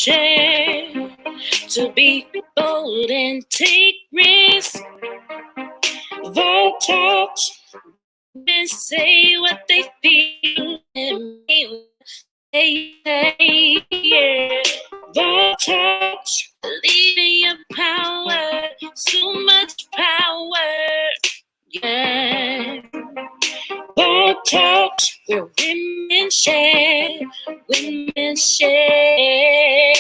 share, to be bold and take risks. Vault Talks, women say what they feel and mean what they say. Yeah. Vault Talks, believe in your power, so much power. Yeah. Vault Talks, where women share, women share.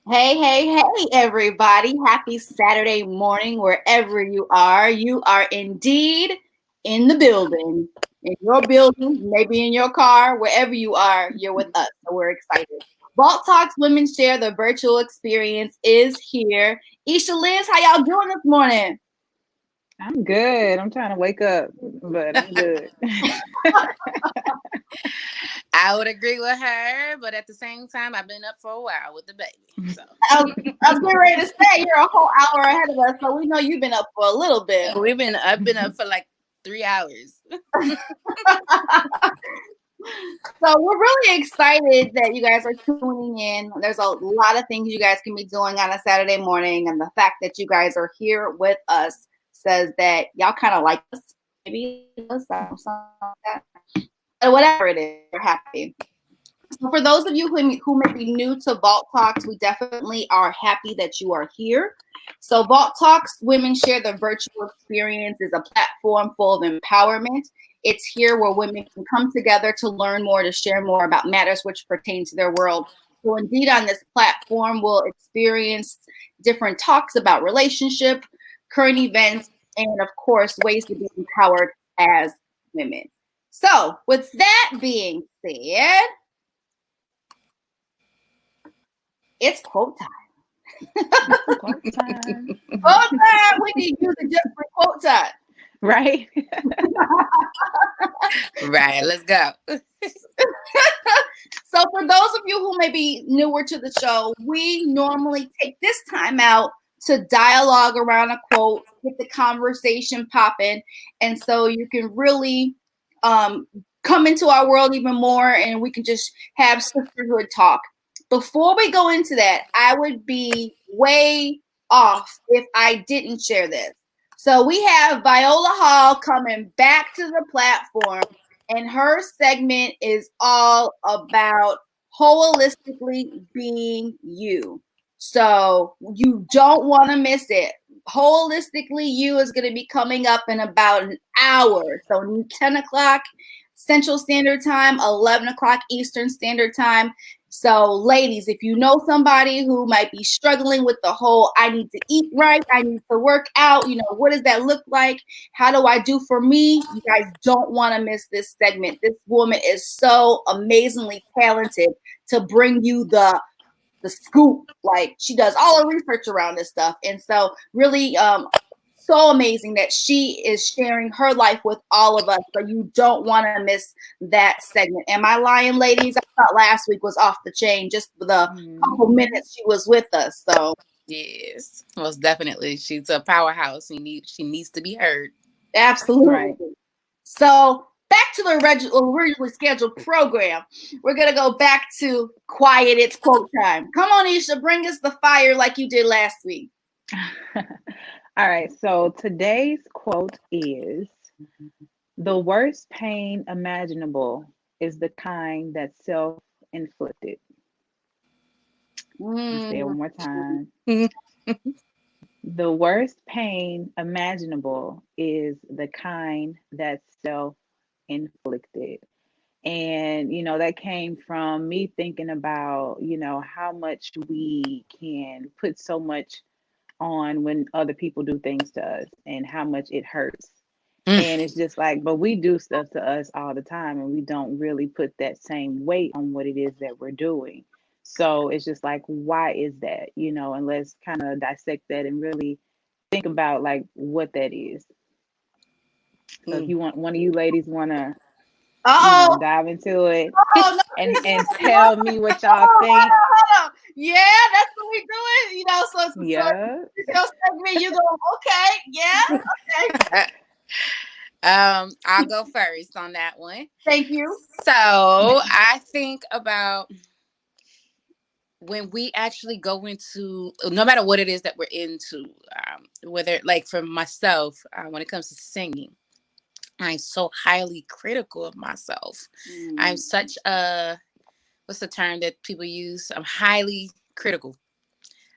Hey, everybody. Happy Saturday morning, wherever you are. You are indeed in the building. In your building, maybe in your car, wherever you are, you're with us. So we're excited. Vault Talks Women Share, the virtual experience is here. Isha, Liz, how y'all doing this morning? I'm good. I'm trying to wake up, but I'm good. I would agree with her, but at the same time, I've been up for a while with the baby. So I was getting ready to say you're a whole hour ahead of us, so we know you've been up for a little bit. I've been up for like 3 hours. So we're really excited that you guys are tuning in. There's a lot of things you guys can be doing on a Saturday morning, and the fact that you guys are here with us says that y'all kind of like us, maybe something like that. But whatever it is, we're happy. So for those of you who may be new to Vault Talks, we definitely are happy that you are here. So Vault Talks, Women Share the Virtual Experience is a platform full of empowerment. It's here where women can come together to learn more, to share more about matters which pertain to their world. So indeed, on this platform, we'll experience different talks about relationship, current events, and of course, ways to be empowered as women. So with that being said, it's quote time. Quote time. Quote time. We need you to just for quote time. Right? Right, let's go. So for those of you who may be newer to the show, we normally take this time out to dialogue around a quote, get the conversation popping, and so you can really come into our world even more, and we can just have sisterhood talk. Before we go into that, I would be way off if I didn't share this. So we have Viola Hall coming back to the platform, and her segment is all about holistically being you. So you don't want to miss it. Holistically You is going to be coming up in about an hour. So 10 o'clock Central Standard Time, 11 o'clock Eastern Standard Time. So, ladies, if you know somebody who might be struggling with the whole, I need to eat right, I need to work out, what does that look like? How do I do for me? You guys don't want to miss this segment. This woman is so amazingly talented to bring you the scoop. Like, she does all the research around this stuff. And so really so amazing that she is sharing her life with all of us. So you don't want to miss that segment. Am I lying, ladies? I thought last week was off the chain, just for the couple minutes she was with us. So yes, most definitely. She's a powerhouse. She needs to be heard. Absolutely. Right. So back to the originally scheduled program. We're going to go back to quiet. It's quote time. Come on, Isha, bring us the fire like you did last week. All right. So today's quote is, the worst pain imaginable is the kind that's self-inflicted. I'll say it one more time. The worst pain imaginable is the kind that's self-inflicted. And, that came from me thinking about, how much we can put so much on when other people do things to us and how much it hurts. And it's just like, but we do stuff to us all the time and we don't really put that same weight on what it is that we're doing. So it's just like, why is that? And let's kind of dissect that and really think about like what that is. So if you want, one of you ladies want to dive into it and tell me what y'all think. Hold on. Yeah, that's what we doing. So Yeah. your segment, you go, okay, yeah, okay. I'll go first on that one. Thank you. So I think about when we actually go into, no matter what it is that we're into, whether like for myself, when it comes to singing, I'm so highly critical of myself. I'm such a, what's the term that people use? I'm highly critical.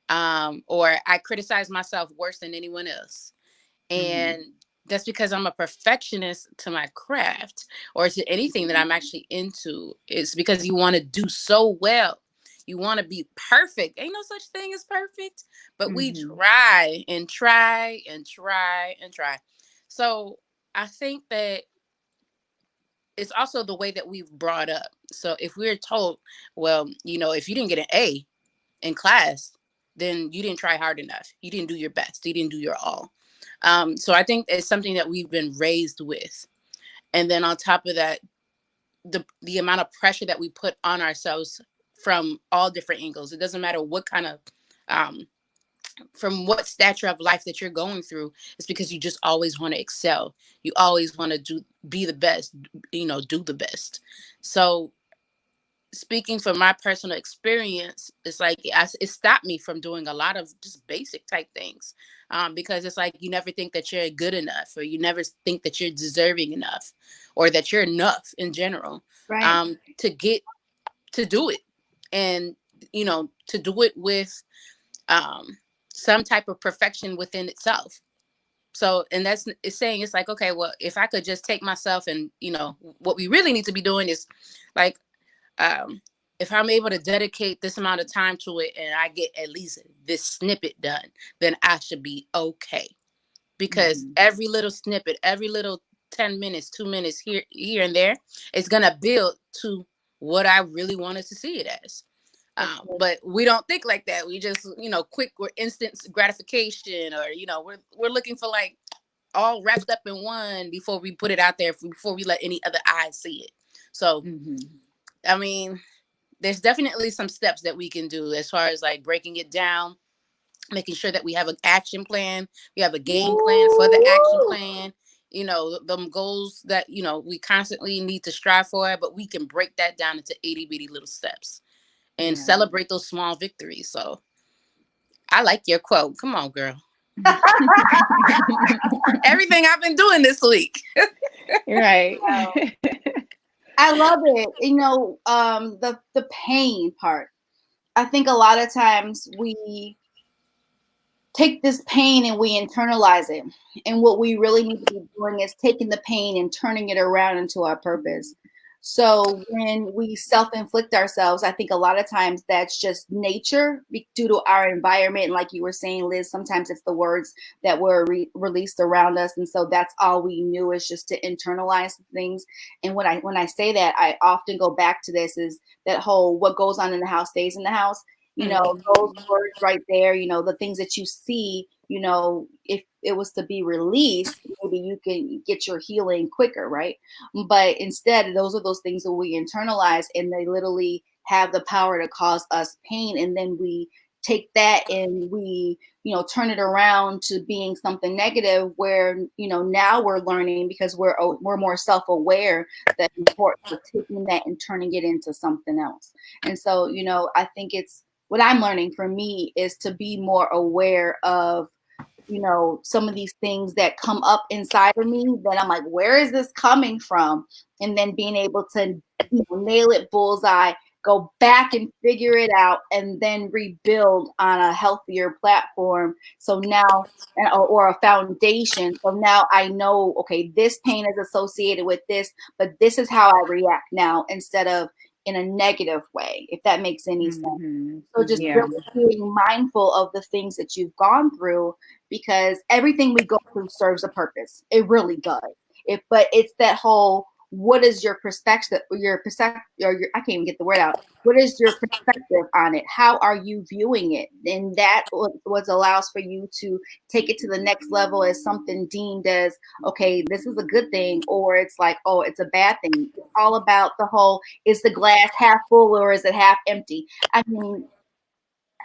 Or I criticize myself worse than anyone else. And that's because I'm a perfectionist to my craft or to anything that I'm actually into. It's because you want to do so well. You want to be perfect. Ain't no such thing as perfect, but we try and try and try and try. So I think that it's also the way that we've brought up. So if we're told, well, if you didn't get an A in class, then you didn't try hard enough. You didn't do your best. You didn't do your all. So I think it's something that we've been raised with. And then on top of that, the amount of pressure that we put on ourselves from all different angles. It doesn't matter what kind of, from what stature of life that you're going through. It's because you just always want to excel. You always want to be the best, do the best. So speaking from my personal experience, it's like it stopped me from doing a lot of just basic type things, because it's like you never think that you're good enough, or you never think that you're deserving enough, or that you're enough in general, Right. to do it, and to do it with some type of perfection within itself. So, and it's saying, it's like, okay, well, if I could just take myself and what we really need to be doing is like, if I'm able to dedicate this amount of time to it and I get at least this snippet done, then I should be okay. Because every little snippet, every little 10 minutes, 2 minutes here and there, it's going to build to what I really wanted to see it as. But we don't think like that. We just, quick or instant gratification, or, we're looking for like all wrapped up in one before we put it out there, before we let any other eyes see it. So, I mean, there's definitely some steps that we can do as far as like breaking it down, making sure that we have an action plan. We have a game plan for the action plan. Them goals that, we constantly need to strive for, but we can break that down into itty bitty little steps and celebrate those small victories. So I like your quote. Come on, girl. Everything I've been doing this week. Right. I love it. The pain part. I think a lot of times we take this pain and we internalize it. And what we really need to be doing is taking the pain and turning it around into our purpose. So when we self-inflict ourselves, I think a lot of times that's just nature due to our environment. Like you were saying, Liz, sometimes it's the words that were released around us. And so that's all we knew, is just to internalize things. And when I say that, I often go back to this, is that whole, what goes on in the house stays in the house. Those words right there, the things that you see, if it was to be released, maybe you can get your healing quicker, right? But instead, those are those things that we internalize, and they literally have the power to cause us pain. And then we take that and we, turn it around to being something negative, where, now we're learning, because we're more self-aware, that importance of taking that and turning it into something else. And so, I think it's, what I'm learning for me is to be more aware of, some of these things that come up inside of me, that I'm like, where is this coming from? And then being able to nail it bullseye, go back and figure it out, and then rebuild on a healthier platform. So now, or a foundation. So now I know, okay, this pain is associated with this, but this is how I react now, instead of in a negative way, if that makes any sense. So just really being mindful of the things that you've gone through, because everything we go through serves a purpose. It really does. But it's that whole, what is your perspective, I can't even get the word out. What is your perspective on it? How are you viewing it? And that what allows for you to take it to the next level as something deemed as, okay, this is a good thing, or it's like, oh, it's a bad thing. It's all about the whole, is the glass half full or is it half empty? I mean,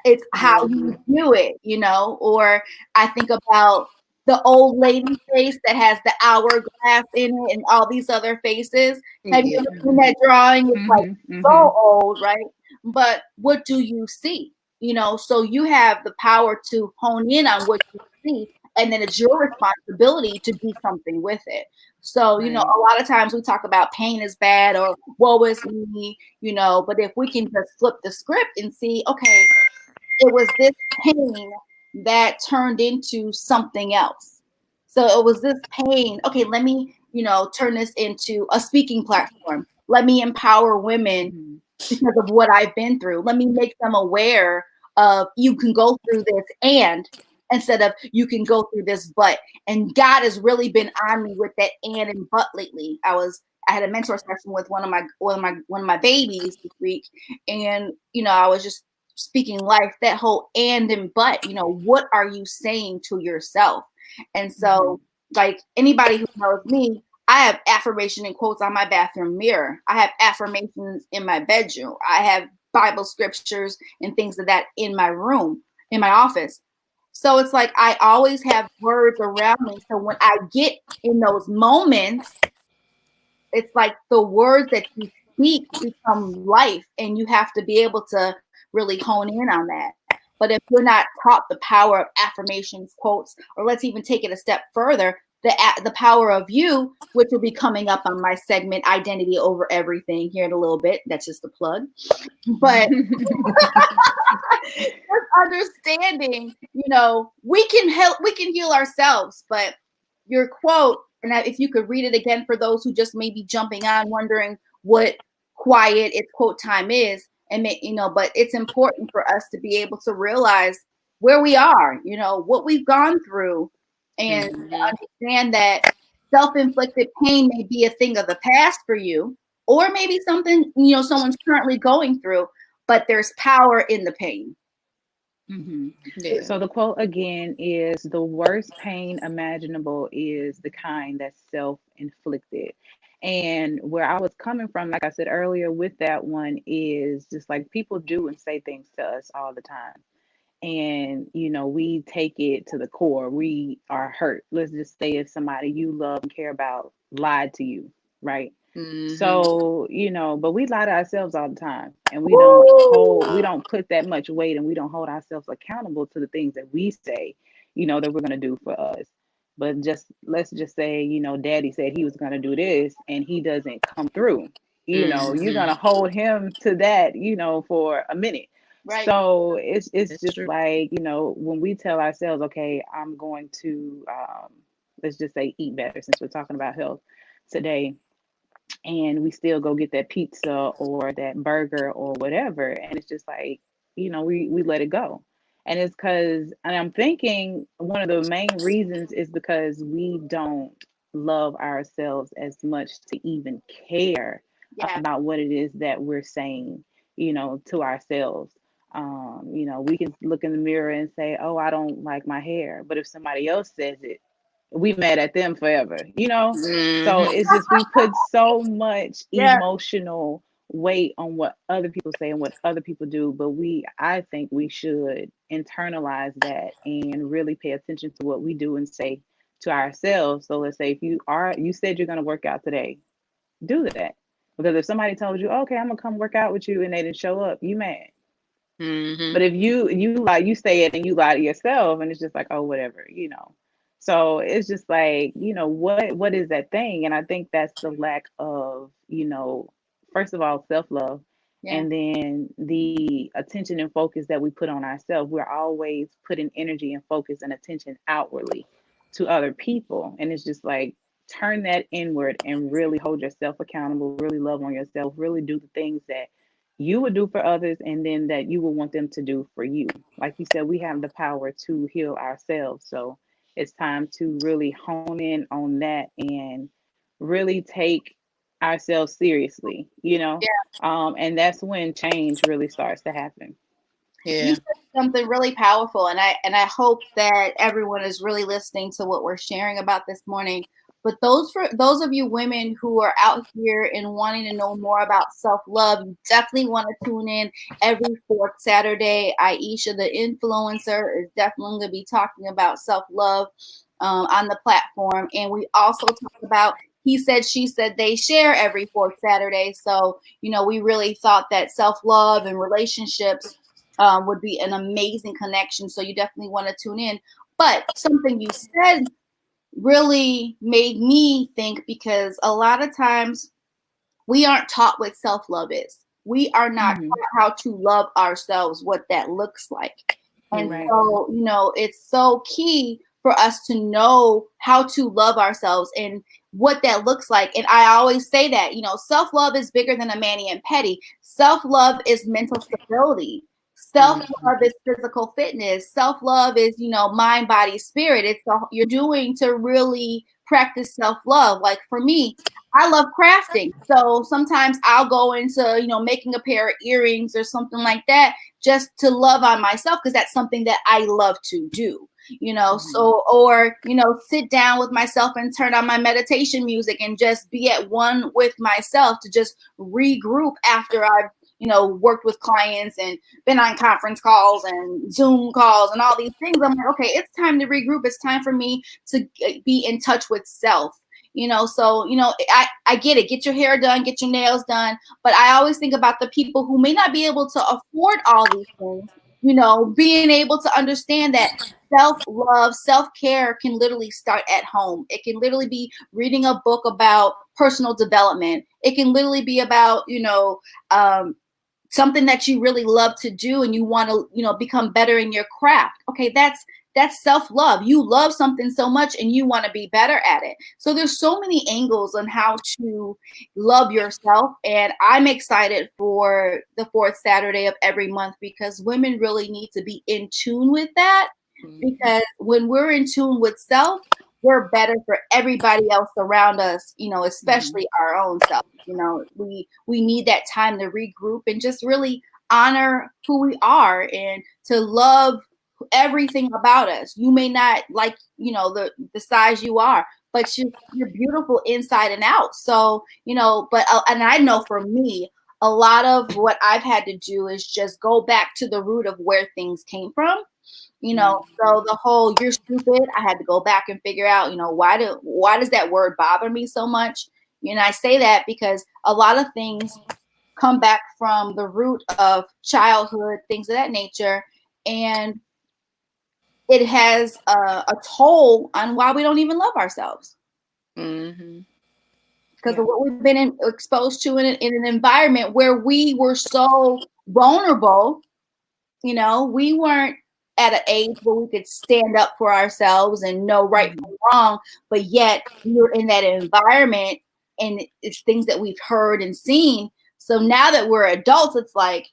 It's how you do it, you know. Or I think about the old lady face that has the hourglass in it and all these other faces. Have you ever seen that drawing? It's like so old, right? But what do you see? You know, so you have the power to hone in on what you see, and then it's your responsibility to do something with it. So, you know, a lot of times we talk about pain is bad or woe is me, you know, but if we can just flip the script and see, okay, it was this pain that turned into something else. So it was this pain. Okay, let me, you know, turn this into a speaking platform. Let me empower women because of what I've been through. Let me make them aware of you can go through this and instead of you can go through this but. And God has really been on me with that and but lately. I had a mentor session with one of my babies this week, and you know, I was just speaking life, that whole and but, you know, what are you saying to yourself? And so like anybody who knows me, I have affirmation and quotes on my bathroom mirror. I have affirmations in my bedroom. I have Bible scriptures and things of that in my room, in my office. So it's like I always have words around me. So when I get in those moments, it's like the words that you speak become life, and you have to be able to really hone in on that. But if you're not taught the power of affirmations, quotes, or let's even take it a step further, the power of you, which will be coming up on my segment, Identity Over Everything, here in a little bit. That's just a plug. But just understanding, you know, we can heal ourselves. But your quote, and if you could read it again for those who just may be jumping on, wondering what quiet it's quote time is, and you know, but it's important for us to be able to realize where we are, you know, what we've gone through, and understand that self-inflicted pain may be a thing of the past for you, or maybe something, you know, someone's currently going through, but there's power in the pain. So the quote again is, the worst pain imaginable is the kind that's self-inflicted. And where I was coming from, like I said earlier with that one, is just like people do and say things to us all the time. And, you know, we take it to the core. We are hurt. Let's just say if somebody you love and care about lied to you, right? So, you know, but we lie to ourselves all the time, and we don't put that much weight, and we don't hold ourselves accountable to the things that we say, you know, that we're going to do for us. But let's just say, you know, daddy said he was going to do this and he doesn't come through. You know, you're going to hold him to that, you know, for a minute. Right. So it's just true. Like, you know, when we tell ourselves, okay, I'm going to, let's just say eat better, since we're talking about health today, and we still go get that pizza or that burger or whatever, and it's just like, you know, we let it go. And it's because, and I'm thinking one of the main reasons is because we don't love ourselves as much to even care about what it is that we're saying, you know, to ourselves. You know, we can look in the mirror and say, oh, I don't like my hair, but if somebody else says it, we mad at them forever, you know? So it's just, we put so much emotional weight on what other people say and what other people do. But I think we should internalize that and really pay attention to what we do and say to ourselves. So let's say if you said you're going to work out today, do that. Because if somebody told you, okay, I'm going to come work out with you, and they didn't show up, you mad. But if you lie, you say it and you lie to yourself, and it's just like, oh, whatever, you know. So it's just like, you know, what is that thing? And I think that's the lack of, you know, first of all, self-love, and then the attention and focus that we put on ourselves. We're always putting energy and focus and attention outwardly to other people. And it's just like, turn that inward and really hold yourself accountable, really love on yourself, really do the things that you would do for others, and then that you will want them to do for you. Like you said, we have the power to heal ourselves. So it's time to really hone in on that and really take ourselves seriously, you know? And that's when change really starts to happen. You said something really powerful, and I hope that everyone is really listening to what we're sharing about this morning. But for those of you women who are out here and wanting to know more about self-love, you definitely want to tune in every fourth Saturday. Aisha, the influencer, is definitely going to be talking about self-love on the platform. And we also talk about He Said, She Said, They Share every fourth Saturday. So, we really thought that self-love and relationships would be an amazing connection. So you definitely want to tune in. But something you said really made me think, because a lot of times we aren't taught what self-love is. We are not taught how to love ourselves, what that looks like. And so, it's so key for us to know how to love ourselves and what that looks like. And I always say that, self-love is bigger than a mani and pedi. Self-love is mental stability. Self-love is physical fitness. Self-love is, mind, body, spirit. It's you're doing to really practice self-love. Like for me, I love crafting. So sometimes I'll go into, making a pair of earrings or something like that just to love on myself, because that's something that I love to do, so, or, sit down with myself and turn on my meditation music and just be at one with myself to just regroup after I've, worked with clients and been on conference calls and Zoom calls and all these things. I'm like, okay, it's time to regroup. It's time for me to be in touch with self. So, I get it. Get your hair done, get your nails done. But I always think about the people who may not be able to afford all these things, being able to understand that self-love, self-care can literally start at home. It can literally be reading a book about personal development. It can literally be about, something that you really love to do and you want to, become better in your craft. Okay, that's self-love. You love something so much and you want to be better at it. So there's so many angles on how to love yourself. And I'm excited for the fourth Saturday of every month, because women really need to be in tune with that. Because when we're in tune with self, we're better for everybody else around us, especially our own self. We need that time to regroup and just really honor who we are and to love everything about us. You may not like, the size you are, but you're beautiful inside and out. So, but and I know for me, a lot of what I've had to do is just go back to the root of where things came from. So the whole "you're stupid," I had to go back and figure out, why does that word bother me so much? I say that because a lot of things come back from the root of childhood, things of that nature, and it has a toll on why we don't even love ourselves. Because of what we've been exposed to in an environment where we were so vulnerable. We weren't at an age where we could stand up for ourselves and know right from wrong, but yet we're in that environment and it's things that we've heard and seen. So now that we're adults, it's like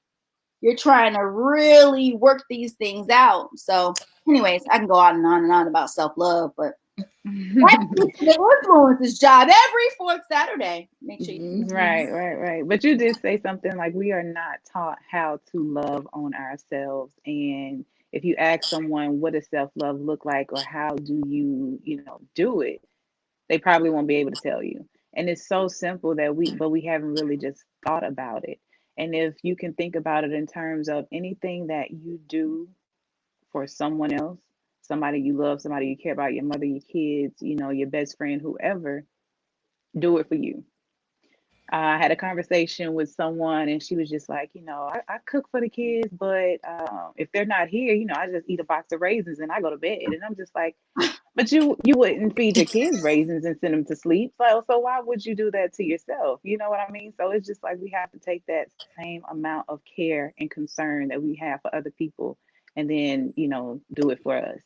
you're trying to really work these things out. So anyways, I can go on and on about self-love, but that's the influencer's job every fourth Saturday. Make sure you Right. But you did say something like we are not taught how to love on ourselves. And if you ask someone what does self-love look like or how do you, do it, they probably won't be able to tell you. And it's so simple that we haven't really just thought about it. And if you can think about it in terms of anything that you do for someone else, somebody you love, somebody you care about, your mother, your kids, your best friend, whoever, do it for you. I had a conversation with someone and she was just like, I cook for the kids, but if they're not here, I just eat a box of raisins and I go to bed. And I'm just like, but you wouldn't feed your kids raisins and send them to sleep. So why would you do that to yourself? You know what I mean? So it's just like we have to take that same amount of care and concern that we have for other people and then, do it for us.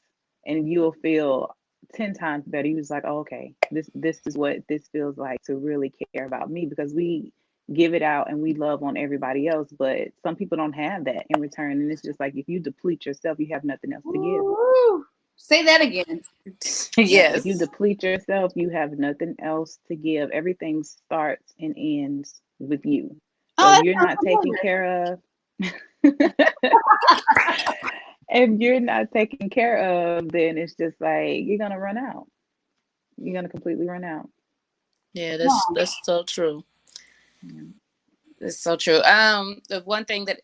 And you'll feel 10 times better. He was like, oh, okay, this is what this feels like to really care about me, because we give it out and we love on everybody else, but some people don't have that in return. And it's just like if you deplete yourself, you have nothing else to give. Ooh, say that again. Yes. If you deplete yourself, you have nothing else to give. Everything starts and ends with you. So if you're not taking care of if you're not taken care of, then it's just like you're gonna run out. You're gonna completely run out. Yeah, Wow. that's so true. Yeah. It's so true. The one thing that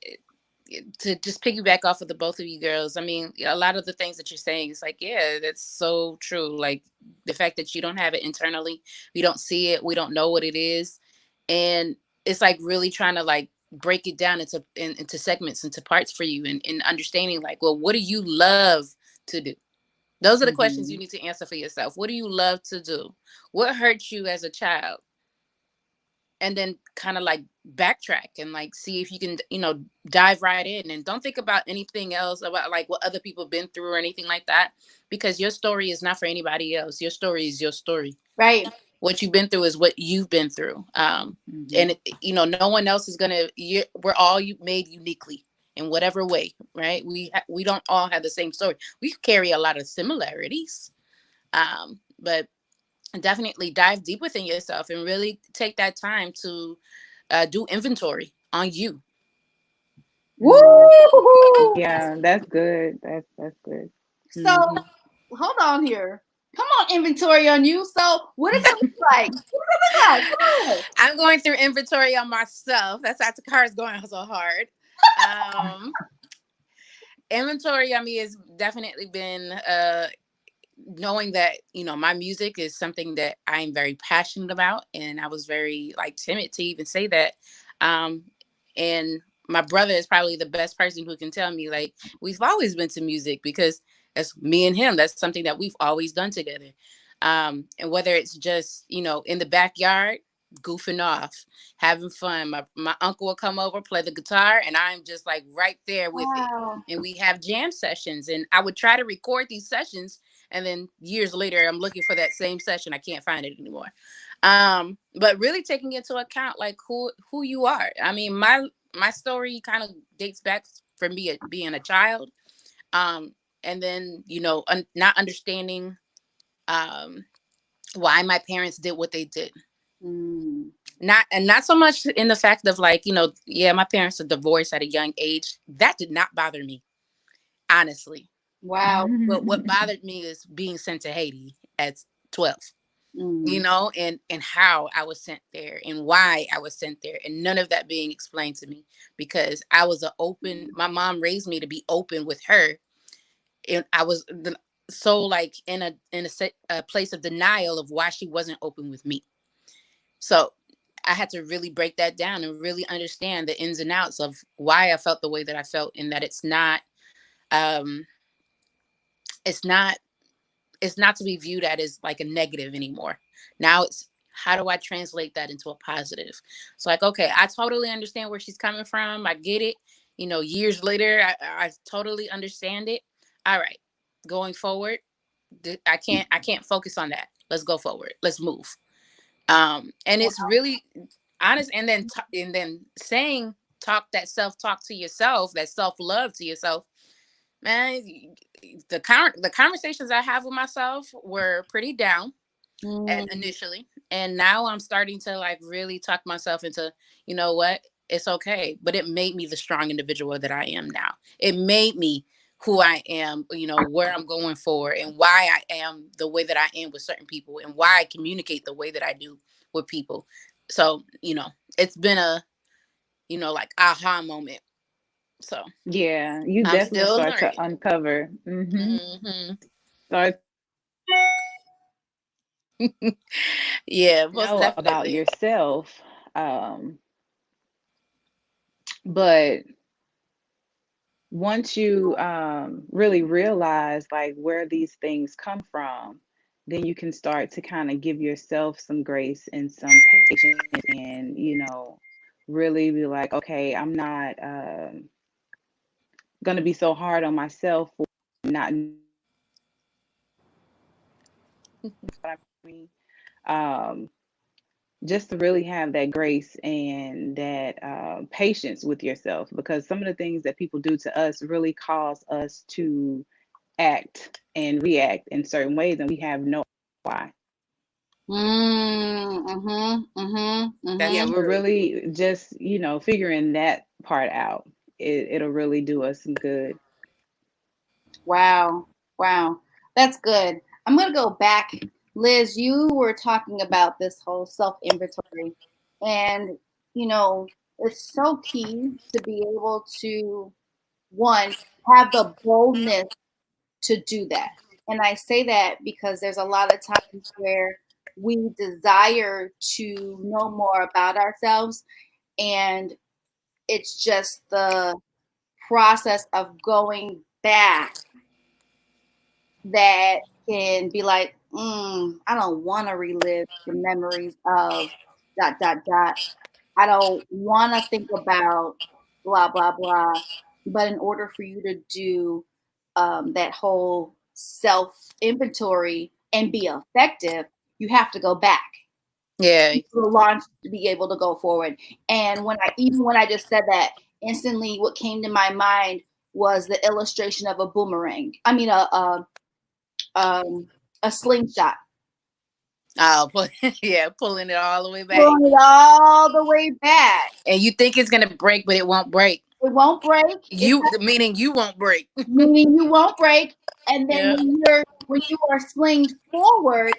to just piggyback off of the both of you girls, I mean, a lot of the things that you're saying is like, yeah, that's so true. Like the fact that you don't have it internally, we don't see it, we don't know what it is, and it's like really trying to like break it down into segments, into parts for you, and understanding like, well, what do you love to do? Those are the questions you Mhm. need to answer for yourself. What do you love to do? What hurt you as a child? And then kind of like backtrack and like see if you can, dive right in, and don't think about anything else about like what other people been through or anything like that, because your story is not for anybody else. Your story is your story. Right. What you've been through is what you've been through. And no one else is gonna. We're all made uniquely in whatever way, right? We don't all have the same story. We carry a lot of similarities, but definitely dive deep within yourself and really take that time to do inventory on you. Woo! Yeah, that's good. That's good. So Mhm. hold on here. Come on, inventory on you. So what does it look like? What does it look like? Come on. I'm going through inventory on myself. That's why the car is going so hard. Inventory on me has definitely been knowing that my music is something that I'm very passionate about, and I was very like timid to even say that. And my brother is probably the best person who can tell me like we've always been to music, because it's me and him. That's something that we've always done together. And whether it's just in the backyard goofing off, having fun, my uncle will come over, play the guitar, and I'm just like right there with it. Wow. And we have jam sessions, and I would try to record these sessions, and then years later I'm looking for that same session, I can't find it anymore. But really taking into account like who you are. I mean, my story kind of dates back for me being a child, and then not understanding why my parents did what they did. Mm. Not so much in the fact of like, yeah, my parents are divorced at a young age. That did not bother me, honestly. Wow. But what bothered me is being sent to Haiti at 12, Mm. and how I was sent there and why I was sent there, and none of that being explained to me, because I was my mom raised me to be open with her, and I was so like in a place of denial of why she wasn't open with me. So I had to really break that down and really understand the ins and outs of why I felt the way that I felt, and that um it's not it's not to be viewed as like a negative anymore. Now it's, how do I translate that into a positive? So like, okay, I totally understand where she's coming from. I get it. Years later, I totally understand it. All right, going forward, I can't focus on that. Let's go forward. Let's move. And it's really honest. And then saying that self talk to yourself, that self love to yourself, man. The conversations I have with myself were pretty down Mm. initially, and now I'm starting to like really talk myself into, what, it's okay. But it made me the strong individual that I am now. It made me who I am, where I'm going for, and why I am the way that I am with certain people, and why I communicate the way that I do with people. So it's been a like aha moment. So Yeah, you I'm definitely still start to learning. uncover. Hmm. Start Yeah, to most know about definitely. yourself. Um, but once you really realize like where these things come from, then you can start to kind of give yourself some grace and some patience, and really be like, okay, I'm not going to be so hard on myself for not what I mean. Um, just to really have that grace and that patience with yourself, because some of the things that people do to us really cause us to act and react in certain ways, and we have no why. That's Yeah, Mm. we're true. really just figuring that part out. It'll really do us some good. Wow. Wow. That's good. I'm going to go back Liz, you were talking about this whole self-inventory, and you know, it's so key to be able to, one, have the boldness to do that. And I say that because there's a lot of times where we desire to know more about ourselves, and it's just the process of going back that can be like, I don't want to relive the memories of dot dot dot. I don't want to think about blah blah blah. But in order for you to do that whole self inventory and be effective, you have to go back. Yeah. To launch to be able to go forward. And when I just said that, instantly what came to my mind was the illustration of a boomerang. I mean a slingshot. Oh, yeah, pulling it all the way back. Pulling it all the way back. And you think it's gonna break, but it won't break. It won't break. Meaning you won't break. Meaning you won't break. And then when you are slinged forward,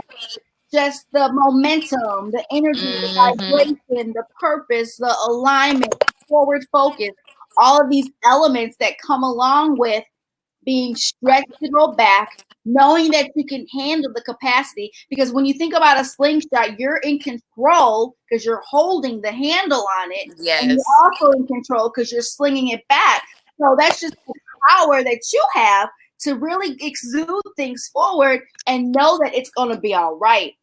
just the momentum, the energy, the vibration, the purpose, the alignment, the forward focus, all of these elements that come along with being stretched to go back, knowing that you can handle the capacity. Because when you think about a slingshot, you're in control because you're holding the handle on it. Yes. And you're also in control because you're slinging it back. So that's just the power that you have to really exude things forward and know that it's going to be all right.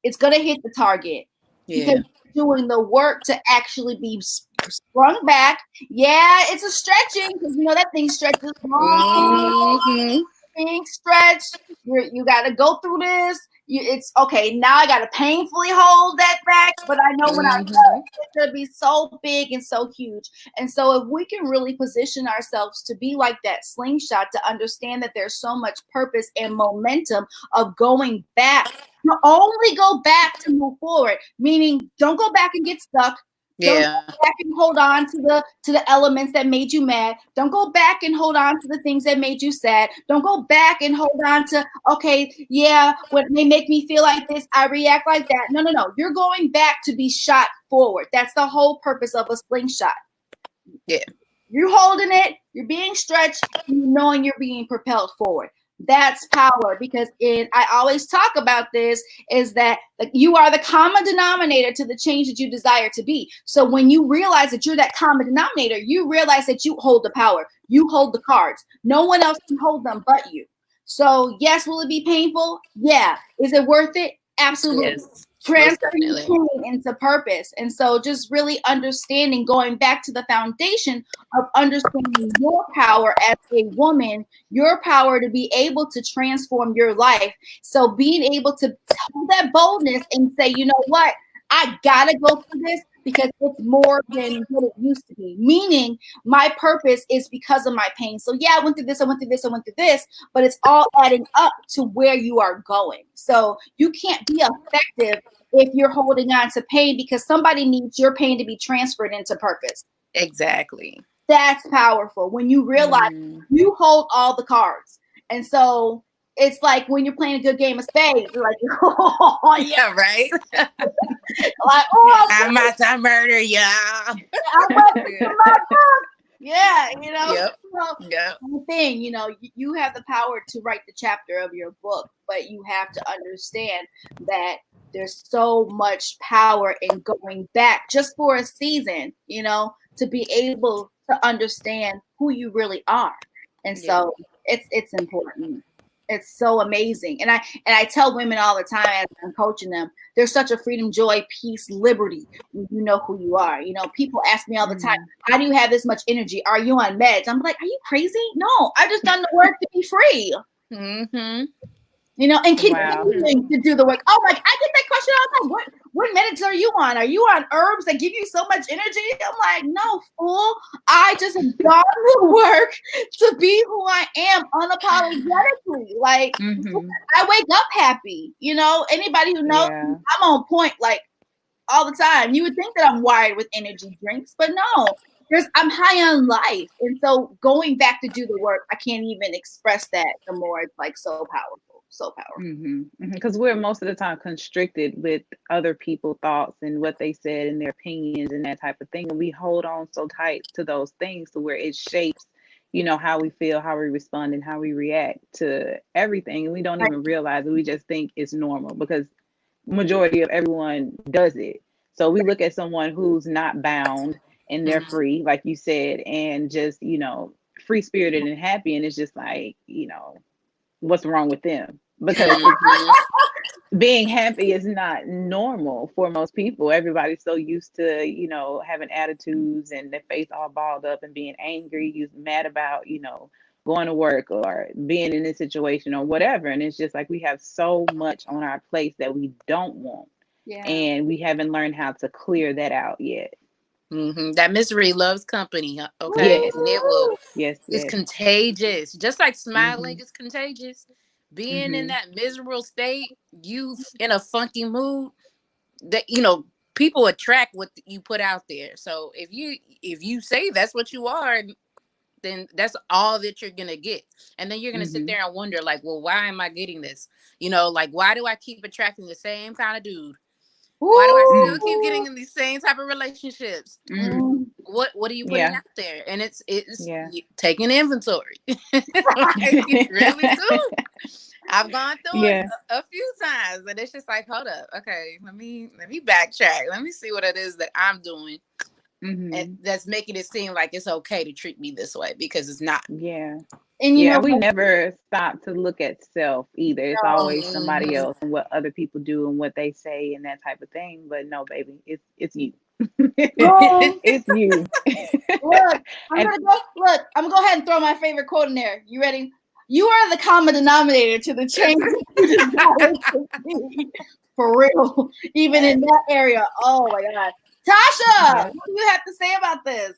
It's going to hit the target. Yeah. Because you're doing the work to actually be sprung back. Yeah, it's a stretching because you know that thing stretches long. Being stretched. You got to go through this. It's okay. Now I got to painfully hold that back, but I know when I go, it's going to be so big and so huge. And so if we can really position ourselves to be like that slingshot, to understand that there's so much purpose and momentum of going back. You only go back to move forward, meaning don't go back and get stuck. Don't go back and hold on to the elements that made you mad. Don't go back and hold on to the things that made you sad. Don't go back and hold on to, okay, yeah, when they make me feel like this, I react like that. No. You're going back to be shot forward. That's the whole purpose of a slingshot. Yeah. You're holding it, you're being stretched, knowing you're being propelled forward. That's power, because I always talk about this, is that you are the common denominator to the change that you desire to be. So when you realize that you're that common denominator, you realize that you hold the power. You hold the cards. No one else can hold them but you. So yes, will it be painful? Yeah. Is it worth it? Absolutely. Yes. Transferring pain into purpose. And so just really understanding, going back to the foundation of understanding your power as a woman, your power to be able to transform your life. So being able to have that boldness and say, you know what, I gotta go through this because it's more than what it used to be. Meaning my purpose is because of my pain. So yeah, I went through this, but it's all adding up to where you are going. So you can't be effective if you're holding on to pain, because somebody needs your pain to be transferred into purpose. Exactly. That's powerful when you realize you hold all the cards. And so it's like when you're playing a good game of spades, you're like, oh, yeah, right. Like, oh, I'm about to murder you. Yeah, you know. Yep. The thing, you know, you have the power to write the chapter of your book, but you have to understand that there's so much power in going back just for a season, you know, to be able to understand who you really are. And so it's important. It's so amazing. And I tell women all the time as I'm coaching them, there's such a freedom, joy, peace, liberty when you know who you are. You know, people ask me all the time, how do you have this much energy? Are you on meds? I'm like, are you crazy? No, I just done the work to be free. You know, and continuing to do the work. Oh, like I get that question all the time. What meds are you on? Are you on herbs that give you so much energy? I'm like, no, fool. I just have done the work to be who I am unapologetically. Like I wake up happy. You know, anybody who knows me, I'm on point like all the time. You would think that I'm wired with energy drinks, but no. I'm high on life. And so going back to do the work, I can't even express that the more. It's like so powerful. So powerful. Because we're most of the time constricted with other people's thoughts and what they said and their opinions and that type of thing. And we hold on so tight to those things to where it shapes, how we feel, how we respond, and how we react to everything. And we don't even realize it. We just think it's normal because majority of everyone does it. So we look at someone who's not bound and they're free, like you said, and just, free spirited and happy. And it's just like, what's wrong with them? Because being happy is not normal for most people. Everybody's so used to, having attitudes and their face all balled up and being angry, you mad about, going to work or being in this situation or whatever. And it's just like we have so much on our plates that we don't want. Yeah. And we haven't learned how to clear that out yet. That misery loves company. Okay. Yes. And it will, Yes. it's contagious. Just like smiling is contagious. Being in that miserable state, you in a funky mood, that people attract what you put out there. So if you say that's what you are, then that's all that you're gonna get. And then you're gonna sit there and wonder, like, well, why am I getting this? Like, why do I keep attracting the same kind of dude? Why do I still keep getting in these same type of relationships? What are you putting out there? And it's taking inventory. You really do. I've gone through it a few times, and it's just like, hold up, okay, let me backtrack. Let me see what it is that I'm doing, and that's making it seem like it's okay to treat me this way, because it's not. Yeah. And we never stop to look at self either. It's always somebody else and what other people do and what they say and that type of thing. But no, baby, it's you. It's you. Look, I'm gonna go ahead and throw my favorite quote in there. You ready? You are the common denominator to the change. For real. Even in that area. Oh my God. Tasha, what do you have to say about this?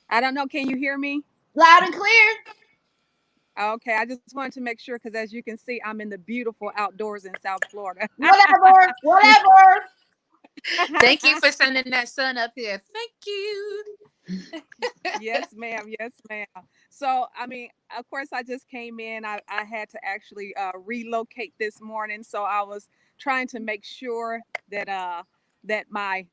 I don't know. Can you hear me? Loud and clear. Okay, I just wanted to make sure, because as you can see, I'm in the beautiful outdoors in South Florida. Whatever. Thank you for sending that sun up here. Thank you. Yes, ma'am. Yes, ma'am. So, I mean, of course, I just came in. I had to actually relocate this morning. So I was trying to make sure that that my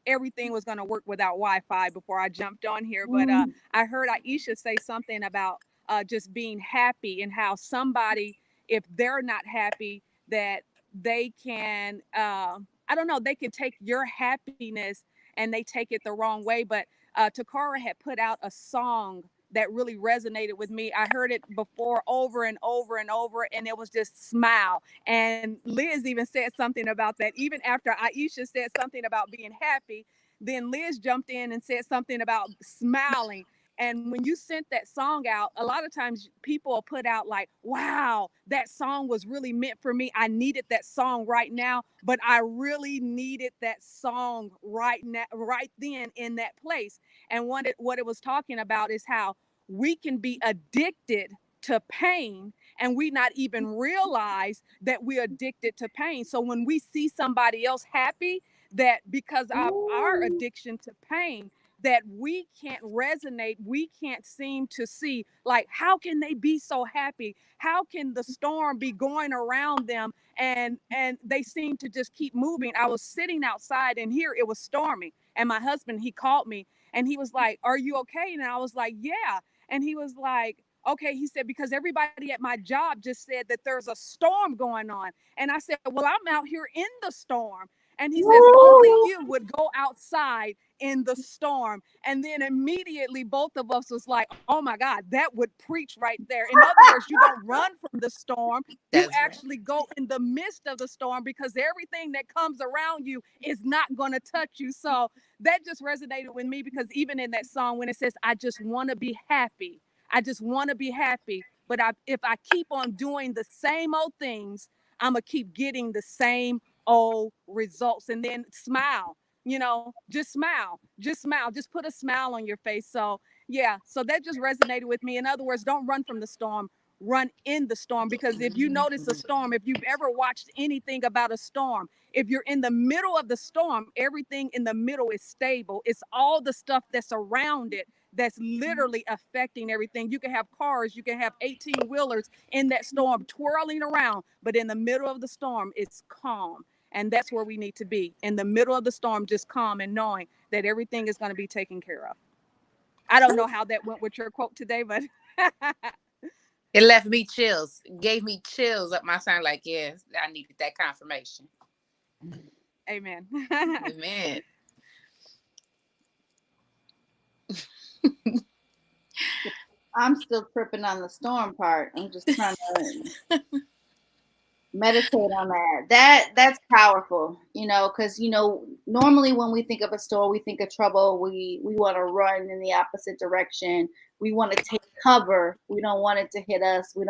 everything was going to work without Wi-Fi before I jumped on here. But I heard Aisha say something about just being happy, and how somebody, if they're not happy, that they can, I don't know, they can take your happiness and they take it the wrong way. But Takara had put out a song that really resonated with me. I heard it before over and over and over, and it was just smile. And Liz even said something about that. Even after Aisha said something about being happy, then Liz jumped in and said something about smiling. And when you sent that song out, a lot of times people will put out like, wow, that song was really meant for me. I needed that song right now, but I really needed that song right now, right then in that place. And what it was talking about is how we can be addicted to pain and we not even realize that we're addicted to pain. So when we see somebody else happy, that because of our addiction to pain, that we can't resonate, we can't seem to see, like, how can they be so happy? How can the storm be going around them and they seem to just keep moving? I was sitting outside, and here it was storming, and my husband, he called me and he was like, are you okay? And I was like, yeah. And he was like, okay. He said, because everybody at my job just said that there's a storm going on. And I said, well, I'm out here in the storm. And he says, only you would go outside in the storm. And then immediately both of us was like, oh my God, that would preach right there. In other words, you don't run from the storm. You actually go in the midst of the storm, because everything that comes around you is not going to touch you. So that just resonated with me, because even in that song, when it says, I just want to be happy, I just want to be happy. But if I keep on doing the same old things, I'm going to keep getting the same old results. And then smile, just smile, just put a smile on your face. So yeah, so that just resonated with me. In other words, don't run from the storm, run in the storm. Because if you notice a storm, if you've ever watched anything about a storm, if you're in the middle of the storm, everything in the middle is stable. It's all the stuff that's around it that's literally affecting everything. You can have cars, you can have 18 wheelers in that storm twirling around, but in the middle of the storm, it's calm. And that's where we need to be, in the middle of the storm, just calm and knowing that everything is going to be taken care of. I don't know how that went with your quote today, but It left me chills. It gave me chills up my spine. Like, yes, I needed that confirmation. amen. Amen. I'm still tripping on the storm part. I'm just trying to meditate on that. That's powerful, because normally when we think of a storm, we think of trouble. We want to run in the opposite direction. We want to take cover. We don't want it to hit us. We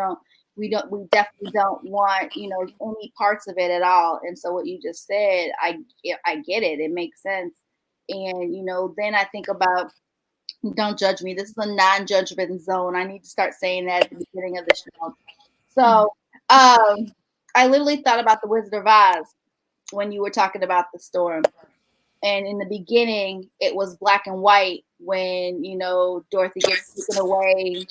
definitely don't want any parts of it at all. And so what you just said, I get it. It makes sense. And then I think about, don't judge me. This is a non-judgment zone. I need to start saying that at the beginning of the show. So I literally thought about the Wizard of Oz when you were talking about the storm. And in the beginning, it was black and white when, Dorothy gets taken away.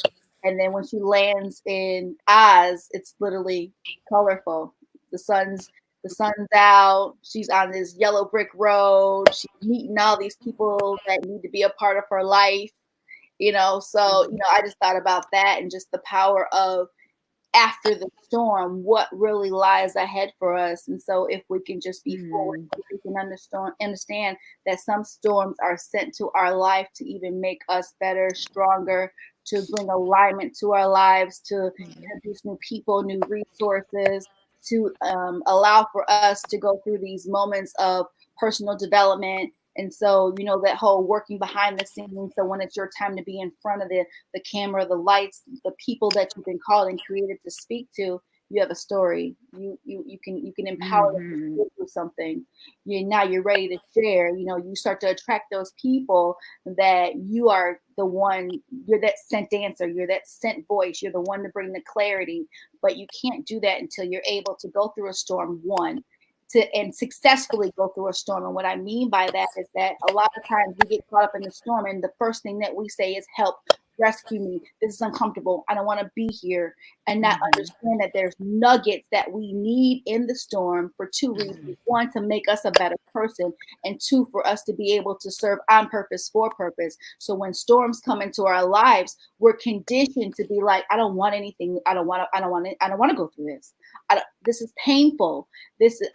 And then when she lands in Oz, it's literally colorful. The sun's out. She's on this yellow brick road. She's meeting all these people that need to be a part of her life. So, I just thought about that and just the power of, after the storm, what really lies ahead for us. And so if we can just be forward, if we can understand that some storms are sent to our life to even make us better, stronger, to bring alignment to our lives, to introduce new people, new resources, to allow for us to go through these moments of personal development. And so, that whole working behind the scenes. So when it's your time to be in front of the camera, the lights, the people that you've been called and created to speak to, you have a story. You can empower them to go through something. Now you're ready to share. You start to attract those people that you are the one. You're that sent answer. You're that sent voice. You're the one to bring the clarity. But you can't do that until you're able to go through a storm and successfully go through a storm. And what I mean by that is that a lot of times we get caught up in the storm, and the first thing that we say is, help, rescue me. This is uncomfortable. I don't want to be here. And not understand that there's nuggets that we need in the storm for two reasons. One, to make us a better person, and two, for us to be able to serve on purpose, for purpose. So when storms come into our lives, we're conditioned to be like, I don't want anything. I don't want to go through this. This is painful.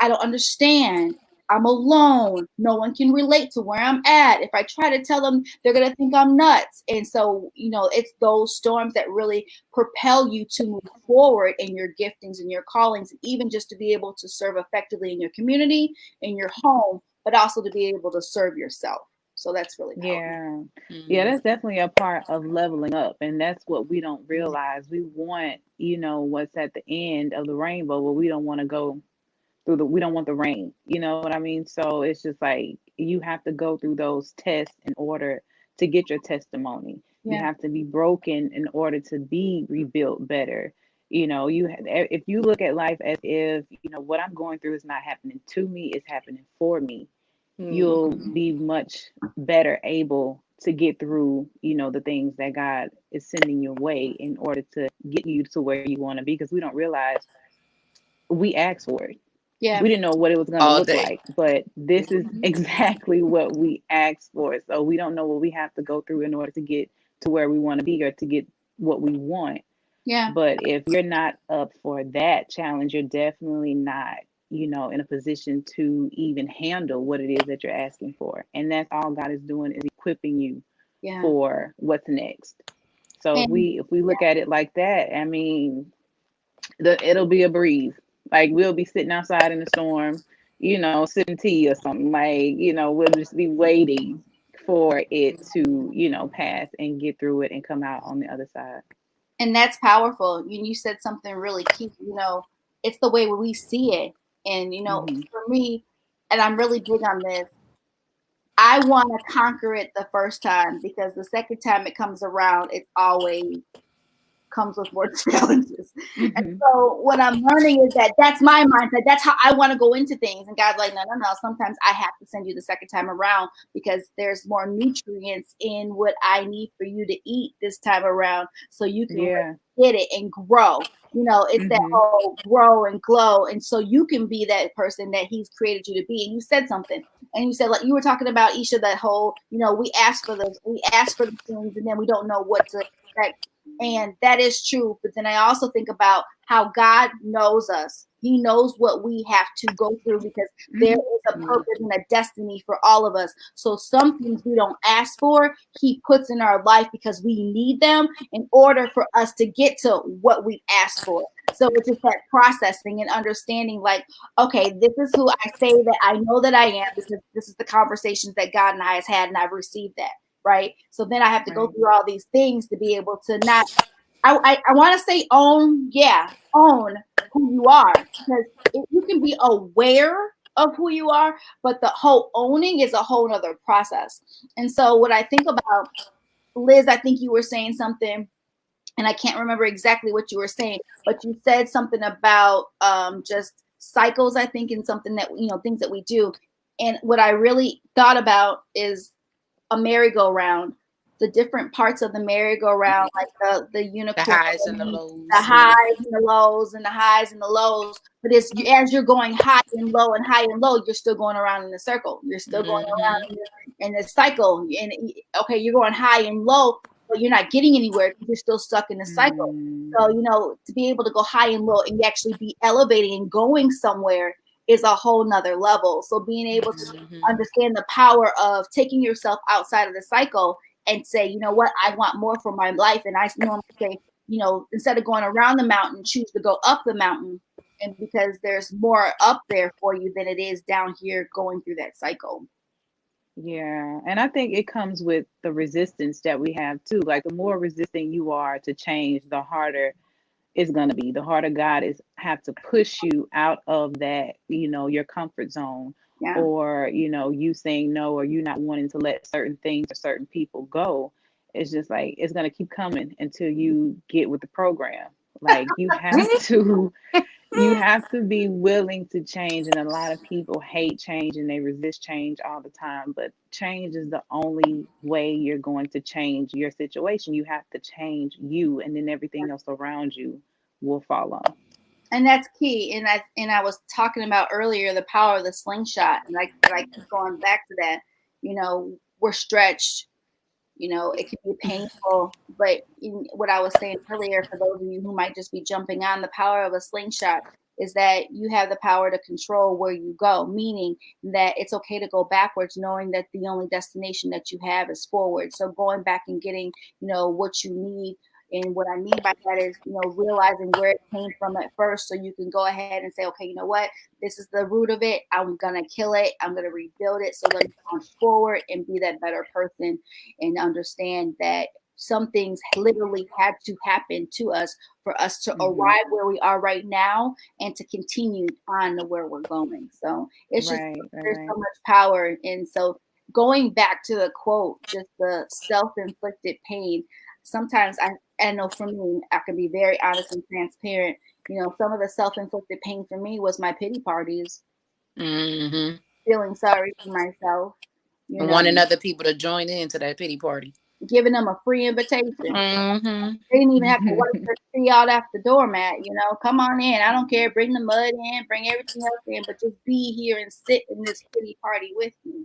I don't understand. I'm alone. No one can relate to where I'm at. If I try to tell them, they're going to think I'm nuts. And so, it's those storms that really propel you to move forward in your giftings and your callings, even just to be able to serve effectively in your community, in your home, but also to be able to serve yourself. So that's really powerful. Yeah, that's definitely a part of leveling up. And that's what we don't realize. We want, what's at the end of the rainbow, but we don't want to go we don't want the rain, you know what I mean? So it's just like, you have to go through those tests in order to get your testimony. You have to be broken in order to be rebuilt better. If you look at life as if, what I'm going through is not happening to me, it's happening for me. You'll be much better able to get through, the things that God is sending your way in order to get you to where you want to be. Because we don't realize we asked for it. Yeah. We didn't know what it was going to look like, but this is exactly what we asked for. So we don't know what we have to go through in order to get to where we want to be or to get what we want. Yeah. But if you're not up for that challenge, you're definitely not, in a position to even handle what it is that you're asking for. And that's all God is doing, is equipping you for what's next. So if we look at it like that, I mean, it'll be a breeze. Like, we'll be sitting outside in the storm, sipping tea or something. Like, we'll just be waiting for it to, pass and get through it and come out on the other side. And that's powerful. You said something really key. It's the way we see it. And, for me, and I'm really big on this, I want to conquer it the first time, because the second time it comes around, it's always comes with more challenges. And Mhm. so what I'm learning is that that's my mindset. That's how I want to go into things. And God's like, no, no, no. Sometimes I have to send you the second time around because there's more nutrients in what I need for you to eat this time around so you can Yeah. get it and grow. You know, it's that Mhm. whole grow and glow. And so you can be that person that he's created you to be. And you said something. And you said, like you were talking about Isha, that whole, you know, we ask for the things and then we don't know what to expect. And that is true. But then I also think about how God knows us. He knows what we have to go through because there Mhm. is a Mhm. purpose and a destiny for all of us. So some things we don't ask for, he puts in our life because we need them in order for us to get to what we asked for. So it's just that processing and understanding, like, okay, this is who I say that I know that I am because this is the conversations that God and I has had, and I've received that, right? So then I have to go Right. through all these things to be able to not. I want to say own, yeah, own who you are because you can be aware of who you are, but the whole owning is a whole other process. And so what I think about, Liz, I think you were saying something and I can't remember exactly what you were saying, but you said something about just cycles, I think, and something that, you know, things that we do. And what I really thought about is a merry-go-round, the different parts of the merry-go-round, like the The unicorn, highs and the the lows. Yeah. highs and the lows, and the highs and the lows. But it's as you're going high and low, you're still going around in a circle. You're still going Hmm. around in a cycle. And okay, you're going high and low, but you're not getting anywhere because you're still stuck in the cycle. Mm. So, you know, to be able to go high and low and actually be elevating and going somewhere is a whole nother level. So being able to Hmm. understand the power of taking yourself outside of the cycle and say, you know what, I want more for my life. And I normally say, you know, instead of going around the mountain, choose to go up the mountain. And because there's more up there for you than it is down here going through that cycle. Yeah, and I think it comes with the resistance that we have too. Like the more resistant you are to change, the harder it's gonna be. The harder God is have to push you out of that, your comfort zone, Yeah. or you saying no, or you not wanting to let certain things or certain people go. It's just like it's gonna keep coming until you get with the program. Like you have to you have to be willing to change, and a lot of people hate change and they resist change all the time, but change is the only way you're going to change your situation. You have to change you, and then everything else around you will follow. And that's key. And I was talking about earlier the power of the slingshot. And I keep going back to that. You know, we're stretched. You know, it can be painful, but what I was saying earlier, for those of you who might just be jumping on, the power of a slingshot is that you have the power to control where you go, meaning that it's okay to go backwards, knowing that the only destination that you have is forward. So going back and getting, you know, what you need. And what I mean by that is, you know, realizing where it came from at first so you can go ahead and say, okay, you know what? This is the root of it. I'm going to kill it. I'm going to rebuild it so that you launch forward and be that better person and understand that some things literally had to happen to us for us to Hmm. arrive where we are right now and to continue on to where we're going. So it's just, Right, right, there's right. so much power. And so going back to the quote, just the self-inflicted pain, sometimes I know for me, I can be very honest and transparent. You know, some of the self-inflicted pain for me was my pity parties, Hmm. feeling sorry for myself, you know, Wanting other people to join into that pity party. giving them a free invitation. Hmm. They didn't even have to wipe their feet out after the doormat, you know. Come on in. I don't care. Bring the mud in, bring everything else in, but just be here and sit in this pity party with me.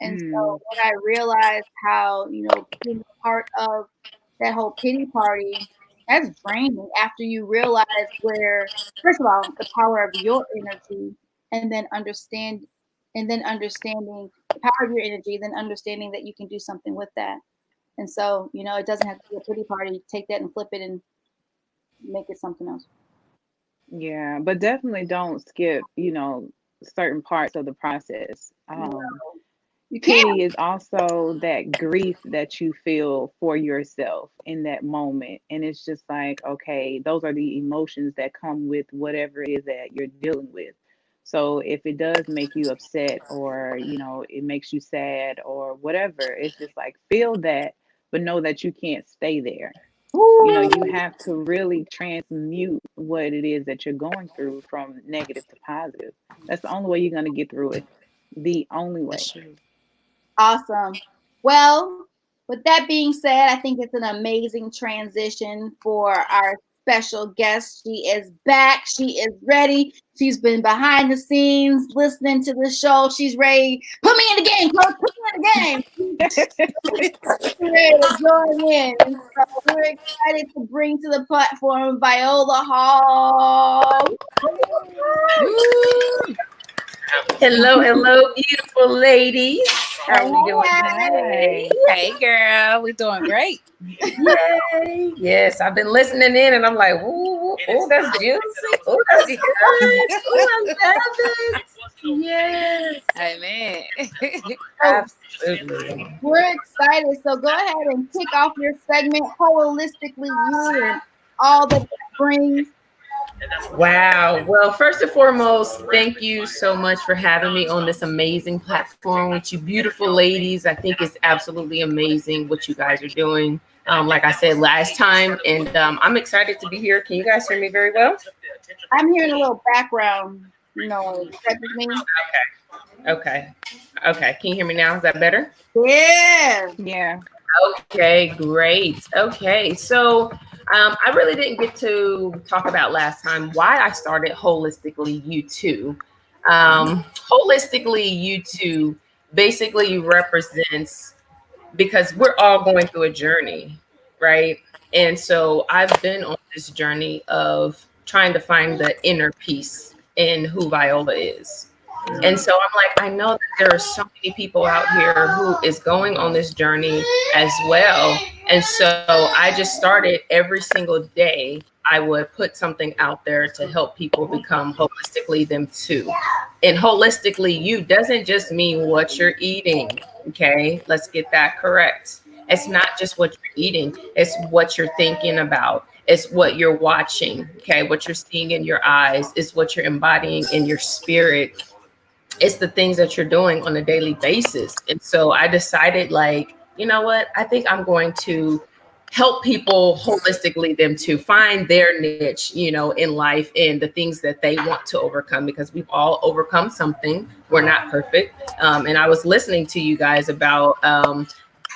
And so Mm, when I realized how, you know, being a part of that whole pity party, that's draining after you realize where, first of all, the power of your energy, and then understanding the power of your energy, then understanding that you can do something with that. And so, you know, it doesn't have to be a pity party. Take that and flip it and make it something else. yeah, but definitely don't skip, certain parts of the process. No, you can't. Pity is also that grief that you feel for yourself in that moment. And it's just like, okay, those are the emotions that come with whatever it is that you're dealing with. So if it does make you upset, or, it makes you sad or whatever, it's just like feel that, but know that you can't stay there. You know, you Ooh, have to really transmute what it is that you're going through from negative to positive. That's the only way you're going to get through it. The only That's way. true. awesome. Well, with that being said, I think it's an amazing transition for our special guest. She is back. She is ready. She's been behind the scenes listening to the show. She's ready. Put me in the game, coach. Put me in the game. She's ready to join in. And so we're excited to bring to the platform Viola Hall. Woo! Hello, hello, beautiful ladies. How are we doing Hi. today? Hey, girl, we doing great. Yay. Yes, I've been listening in and I'm like, ooh, ooh, that's juicy. Ooh, that's good. Ooh, I love it. Yes, Amen. absolutely. We're excited. So go ahead and kick off your segment holistically you and all that brings. Wow. Well, first and foremost, thank you so much for having me on this amazing platform with you beautiful ladies. I think it's absolutely amazing what you guys are doing. Like I said last time, and I'm excited to be here. Can you guys hear me very well? I'm hearing a little background noise. Is that just me? Okay. Okay. Can you hear me now? Is that better? Yeah. Yeah. Okay, great. Okay, so I really didn't get to talk about last time why I started Holistically You2. Holistically You2 basically represents because we're all going through a journey, right? And so I've been on this journey of trying to find the inner peace in who Viola is. And so I'm like, I know that there are so many people out here who is going on this journey as well. And so I just started every single day. I would put something out there to help people become holistically them too. And holistically you doesn't just mean what you're eating. Okay, let's get that correct. It's not just what you're eating, it's what you're thinking about. It's what you're watching, okay? What you're seeing in your eyes, is what you're embodying in your spirit, it's the things that you're doing on a daily basis. And so I decided, like, you know what? I think I'm going to help people holistically them to find their niche, you know, in life and the things that they want to overcome because we've all overcome something. We're not perfect. And I was listening to you guys about,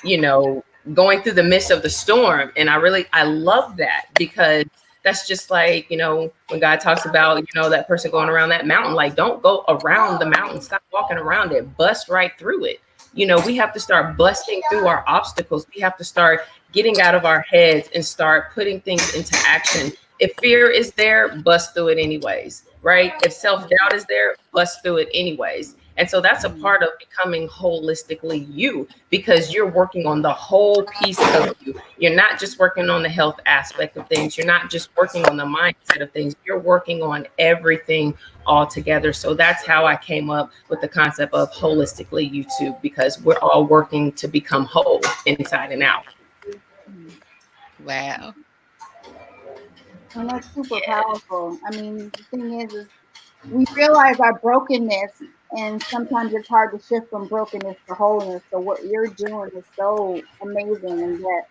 you know, going through the midst of the storm. And I love that because that's just like, you know, when God talks about, you know, that person going around that mountain, like, don't go around the mountain, stop walking around it, bust right through it. You know, we have to start busting through our obstacles. We have to start getting out of our heads and start putting things into action. If fear is there, bust through it anyways, right? If self-doubt is there, bust through it anyways. And so that's a part of becoming holistically you because you're working on the whole piece of you. You're not just working on the health aspect of things. You're not just working on the mindset of things. You're working on everything all together. So that's how I came up with the concept of holistically YouTube because we're all working to become whole inside and out. Wow. And that's super powerful. I mean, the thing is we realize our brokenness, and sometimes it's hard to shift from brokenness to wholeness. So what you're doing is so amazing, and that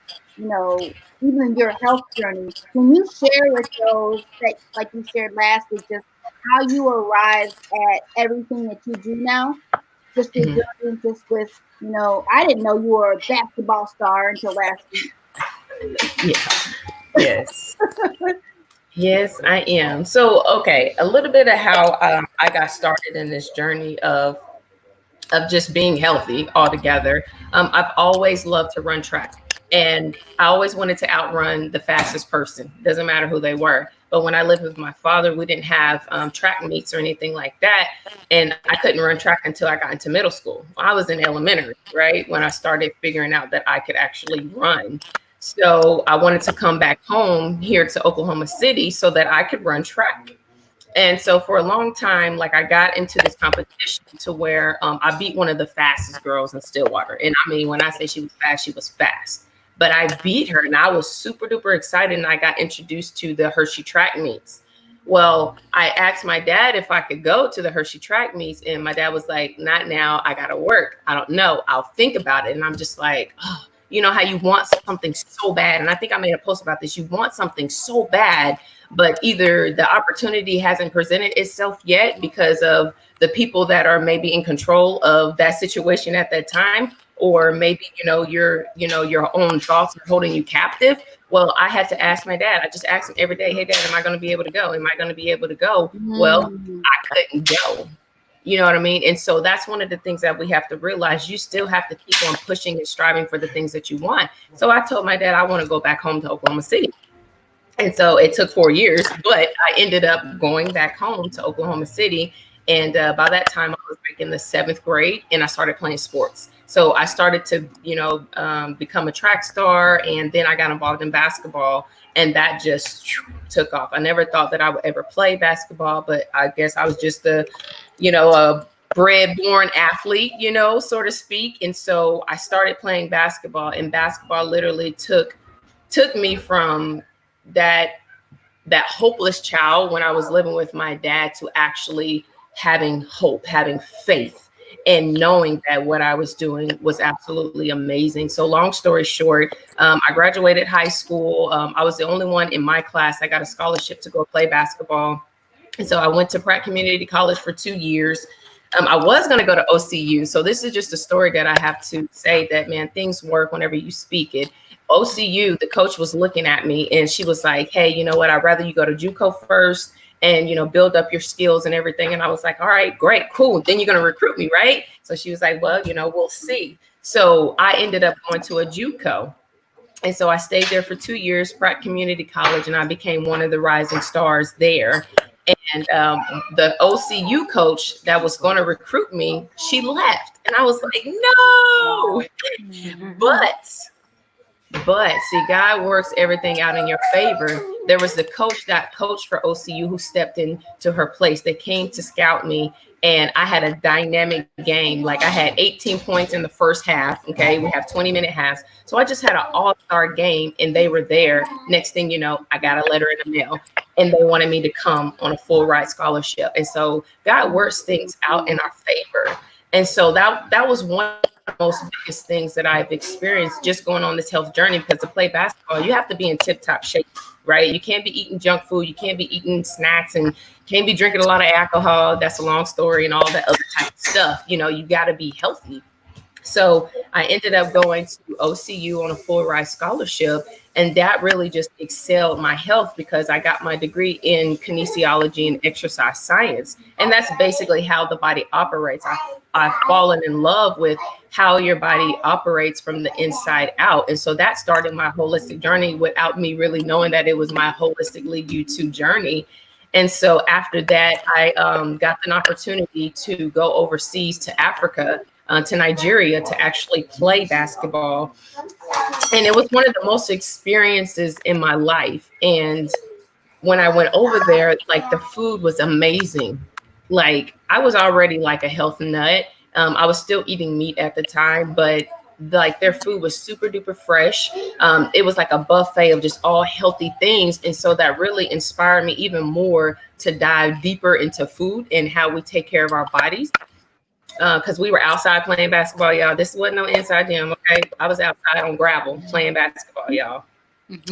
even your health journey. Can you share with those that, like you shared last week, just how you arrived at everything that you do now? Just your Mhm. journey, just with I didn't know you were a basketball star until last week. Yeah. Yes. Yes, I am. So, okay, a little bit of how I got started in this journey of just being healthy altogether. I've always loved to run track, and I always wanted to outrun the fastest person. Doesn't matter who they were. But when I lived with my father, we didn't have track meets or anything like that, and I couldn't run track until I got into middle school. I was in elementary, right, when I started figuring out that I could actually run. So I wanted to come back home here to Oklahoma City so that I could run track. And so for a long time, like I got into this competition to where I beat one of the fastest girls in Stillwater. And I mean, when I say she was fast. But I beat her and I was super duper excited. And I got introduced to the Hershey track meets. Well, I asked my dad if I could go to the Hershey track meets. And my dad was like, not now. I got to work. I don't know. I'll think about it. And I'm just like, oh, you know how you want something so bad. And I think I made a post about this. You want something so bad, but either the opportunity hasn't presented itself yet because of the people that are maybe in control of that situation at that time, or maybe, your own thoughts are holding you captive. Well, I had to ask my dad. I just asked him every day, hey, Dad, am I going to be able to go? Am I going to be able to go? Well, I couldn't go. You know what I mean? And so that's one of the things that we have to realize. You still have to keep on pushing and striving for the things that you want. So I told my dad, I want to go back home to Oklahoma City. And so it took 4 years, but I ended up going back home to Oklahoma City. And by that time, I was like in the 7th grade, and I started playing sports. So I started to, become a track star, and then I got involved in basketball, and that just took off. I never thought that I would ever play basketball, but I guess I was just a bred-born athlete, so to speak. And so I started playing basketball, and basketball literally took me from that hopeless child when I was living with my dad to actually having hope, having faith, and knowing that what I was doing was absolutely amazing. So long story short, I graduated high school. I was the only one in my class. I got a scholarship to go play basketball. And so I went to Pratt Community College for 2 years. I was going to go to OCU. So this is just a story that I have to say that, man, things work whenever you speak it. OCU, the coach was looking at me and she was like, hey, you know what? I'd rather you go to JUCO first and, build up your skills and everything. And I was like, all right, great, cool. Then you're going to recruit me, right? So she was like, well, we'll see. So I ended up going to a JUCO. And so I stayed there for 2 years, Pratt Community College, and I became one of the rising stars there. And the OCU coach that was going to recruit me, she left. And I was like, no. But see, God works everything out in your favor. There was the coach that coached for OCU who stepped into her place. They came to scout me, and I had a dynamic game. Like I had 18 points in the first half. Okay, we have 20-minute halves. So I just had an all-star game, and they were there. Next thing you know, I got a letter in the mail, and they wanted me to come on a full ride scholarship. And so God works things out in our favor. And so that was one of the most biggest things that I've experienced just going on this health journey, because to play basketball, you have to be in tip-top shape, right? You can't be eating junk food. You can't be eating snacks, and can't be drinking a lot of alcohol. That's a long story, and all that other type of stuff. You got to be healthy. So I ended up going to OCU on a full ride scholarship, and that really just excelled my health because I got my degree in kinesiology and exercise science. And that's basically how the body operates. I've fallen in love with how your body operates from the inside out. And so that started my holistic journey without me really knowing that it was my Holistic Lead You To journey. And so after that, I got an opportunity to go overseas to Africa, to Nigeria, to actually play basketball. And it was one of the most experiences in my life. And when I went over there, like the food was amazing. Like I was already like a health nut. I was still eating meat at the time, but like their food was super duper fresh. It was like a buffet of just all healthy things. And so that really inspired me even more to dive deeper into food and how we take care of our bodies. Because we were outside playing basketball, y'all. This wasn't no inside gym, okay? I was outside on gravel playing basketball, y'all.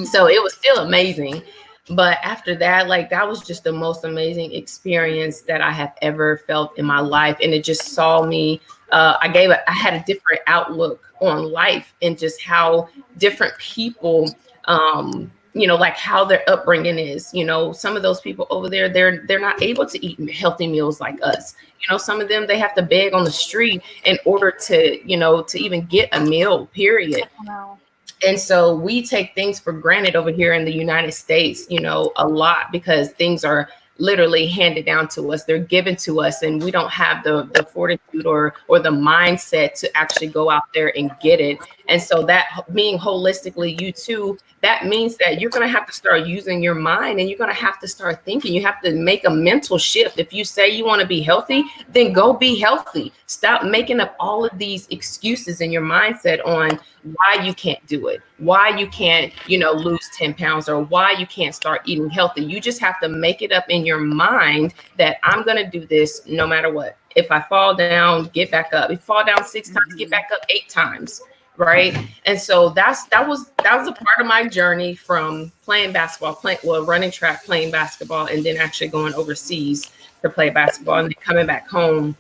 So it was still amazing. But after that, like that was just the most amazing experience that I have ever felt in my life. And it just saw me, I had a different outlook on life and just how different people, like how their upbringing is. Some of those people over there, they're not able to eat healthy meals like us. Some of them, they have to beg on the street in order to even get a meal, period. Wow. And so we take things for granted over here in the United States, a lot, because things are literally handed down to us. They're given to us, and we don't have the fortitude or the mindset to actually go out there and get it. And so that being Holistically You Too, that means that you're going to have to start using your mind, and you're going to have to start thinking. You have to make a mental shift. If you say you want to be healthy, then go be healthy. Stop making up all of these excuses in your mindset on why you can't do it, why you can't, lose 10 pounds, or why you can't start eating healthy. You just have to make it up in your mind that I'm going to do this no matter what. If I fall down, get back up. If I fall down 6 times, get back up 8 times. right? And so that was a part of my journey from playing basketball, running track, playing basketball, and then actually going overseas to play basketball and then coming back home.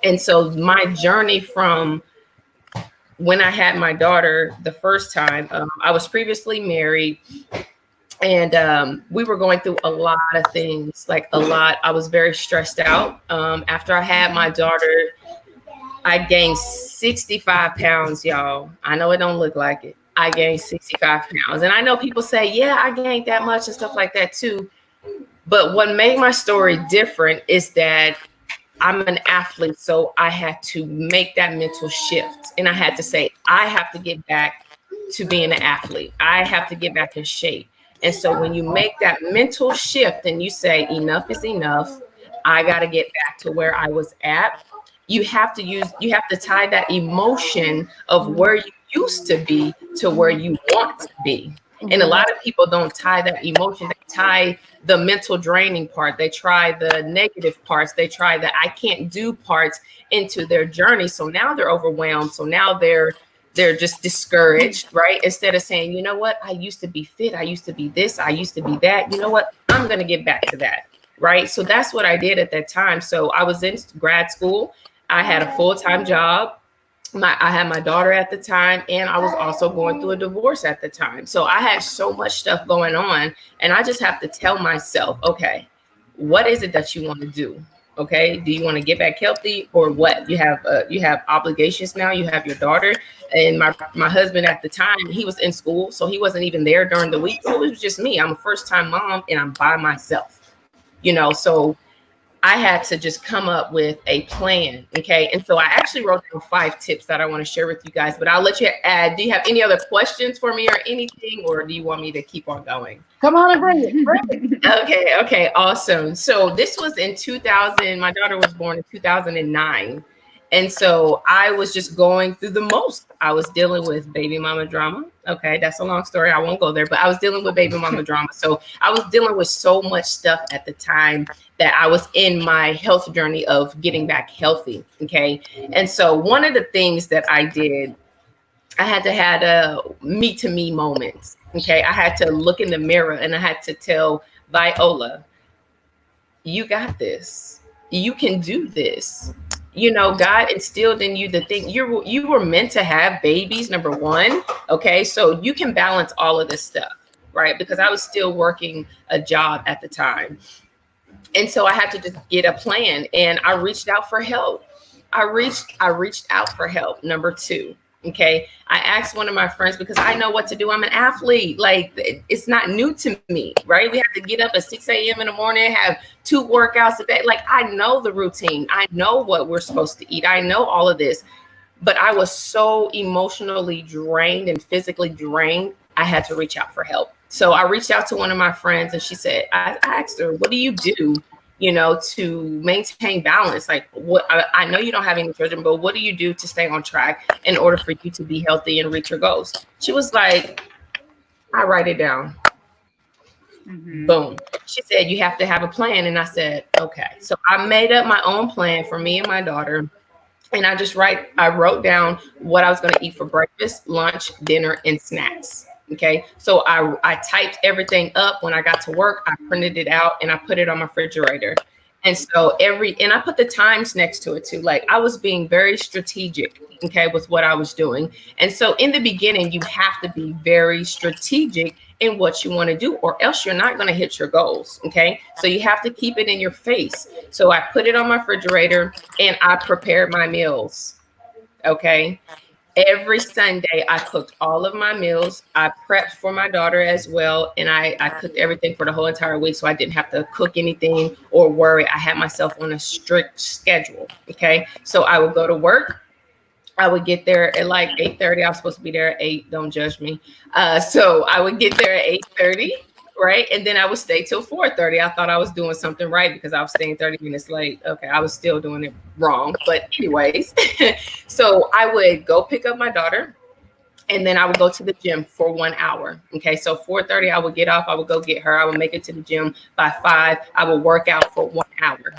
And so my journey from when I had my daughter the first time, I was previously married, and we were going through a lot of things, like a lot. I was very stressed out. After I had my daughter, I gained 65 pounds, y'all. I know it don't look like it. I gained 65 pounds. And I know people say, yeah, I gained that much and stuff like that too. But what made my story different is that I'm an athlete. So I had to make that mental shift. And I had to say, I have to get back to being an athlete. I have to get back in shape. And so when you make that mental shift and you say, enough is enough, I got to get back to where I was at. You have to tie that emotion of where you used to be to where you want to be. And a lot of people don't tie that emotion. They tie the mental draining part. They try the negative parts. They try the I can't do parts into their journey. So now they're overwhelmed. So now they're just discouraged, right? Instead of saying, you know what? I used to be fit. I used to be this. I used to be that. You know what? I'm going to get back to that, right? So that's what I did at that time. So I was in grad school. I had a full-time job. I had my daughter at the time, and I was also going through a divorce at the time. So I had so much stuff going on, and I just have to tell myself, okay, what is it that you want to do? Okay, do you want to get back healthy or what? You have obligations now. You have your daughter, and my husband at the time, he was in school, so he wasn't even there during the week. So it was just me. I'm a first-time mom, and I'm by myself. So I had to just come up with a plan. Okay. And so I actually wrote down 5 tips that I want to share with you guys, but I'll let you add. Do you have any other questions for me or anything, or do you want me to keep on going? Come on and bring it. Okay. Awesome. So this was in 2000. My daughter was born in 2009. And so I was just going through the most. I was dealing with baby mama drama. Okay, that's a long story. I won't go there, but I was dealing with baby mama drama. So I was dealing with so much stuff at the time that I was in my health journey of getting back healthy. Okay. And so one of the things that I did, I had to have a me to me moments. Okay. I had to look in the mirror and I had to tell Viola, you got this. You can do this. God instilled in you the thing. You were meant to have babies, number one. Okay. So you can balance all of this stuff, right? Because I was still working a job at the time. And so I had to just get a plan, and I reached out for help. I reached out for help. Number 2. Okay. I asked one of my friends because I know what to do. I'm an athlete. Like, it's not new to me, right? We have to get up at 6 a.m. in the morning, have 2 workouts a day. Like, I know the routine. I know what we're supposed to eat. I know all of this, but I was so emotionally drained and physically drained. I had to reach out for help. So I reached out to one of my friends, and she said, I asked her, what do you do, to maintain balance? Like, what, I know you don't have any children, but what do you do to stay on track in order for you to be healthy and reach your goals? She was like, I write it down. Mm-hmm. Boom. She said, you have to have a plan. And I said, okay. So I made up my own plan for me and my daughter. And I wrote down what I was going to eat for breakfast, lunch, dinner, and snacks. Okay. So I typed everything up. When I got to work, I printed it out and I put it on my refrigerator. And so and I put the times next to it too. Like, I was being very strategic, okay, with what I was doing. And so in the beginning, you have to be very strategic in what you want to do, or else you're not going to hit your goals. Okay. So you have to keep it in your face. So I put it on my refrigerator and I prepared my meals. Okay. Every Sunday, I cooked all of my meals. I prepped for my daughter as well. And I cooked everything for the whole entire week. So I didn't have to cook anything or worry. I had myself on a strict schedule. Okay. So I would go to work. I would get there at like 8:30. I was supposed to be there at 8. Don't judge me. So I would get there at 8:30. Right. And then I would stay till 4:30. I thought I was doing something right because I was staying 30 minutes late. Okay. I was still doing it wrong. But anyways, so I would go pick up my daughter, and then I would go to the gym for 1 hour. Okay. So 4:30, I would get off. I would go get her. I would make it to the gym by 5. I would work out for 1 hour.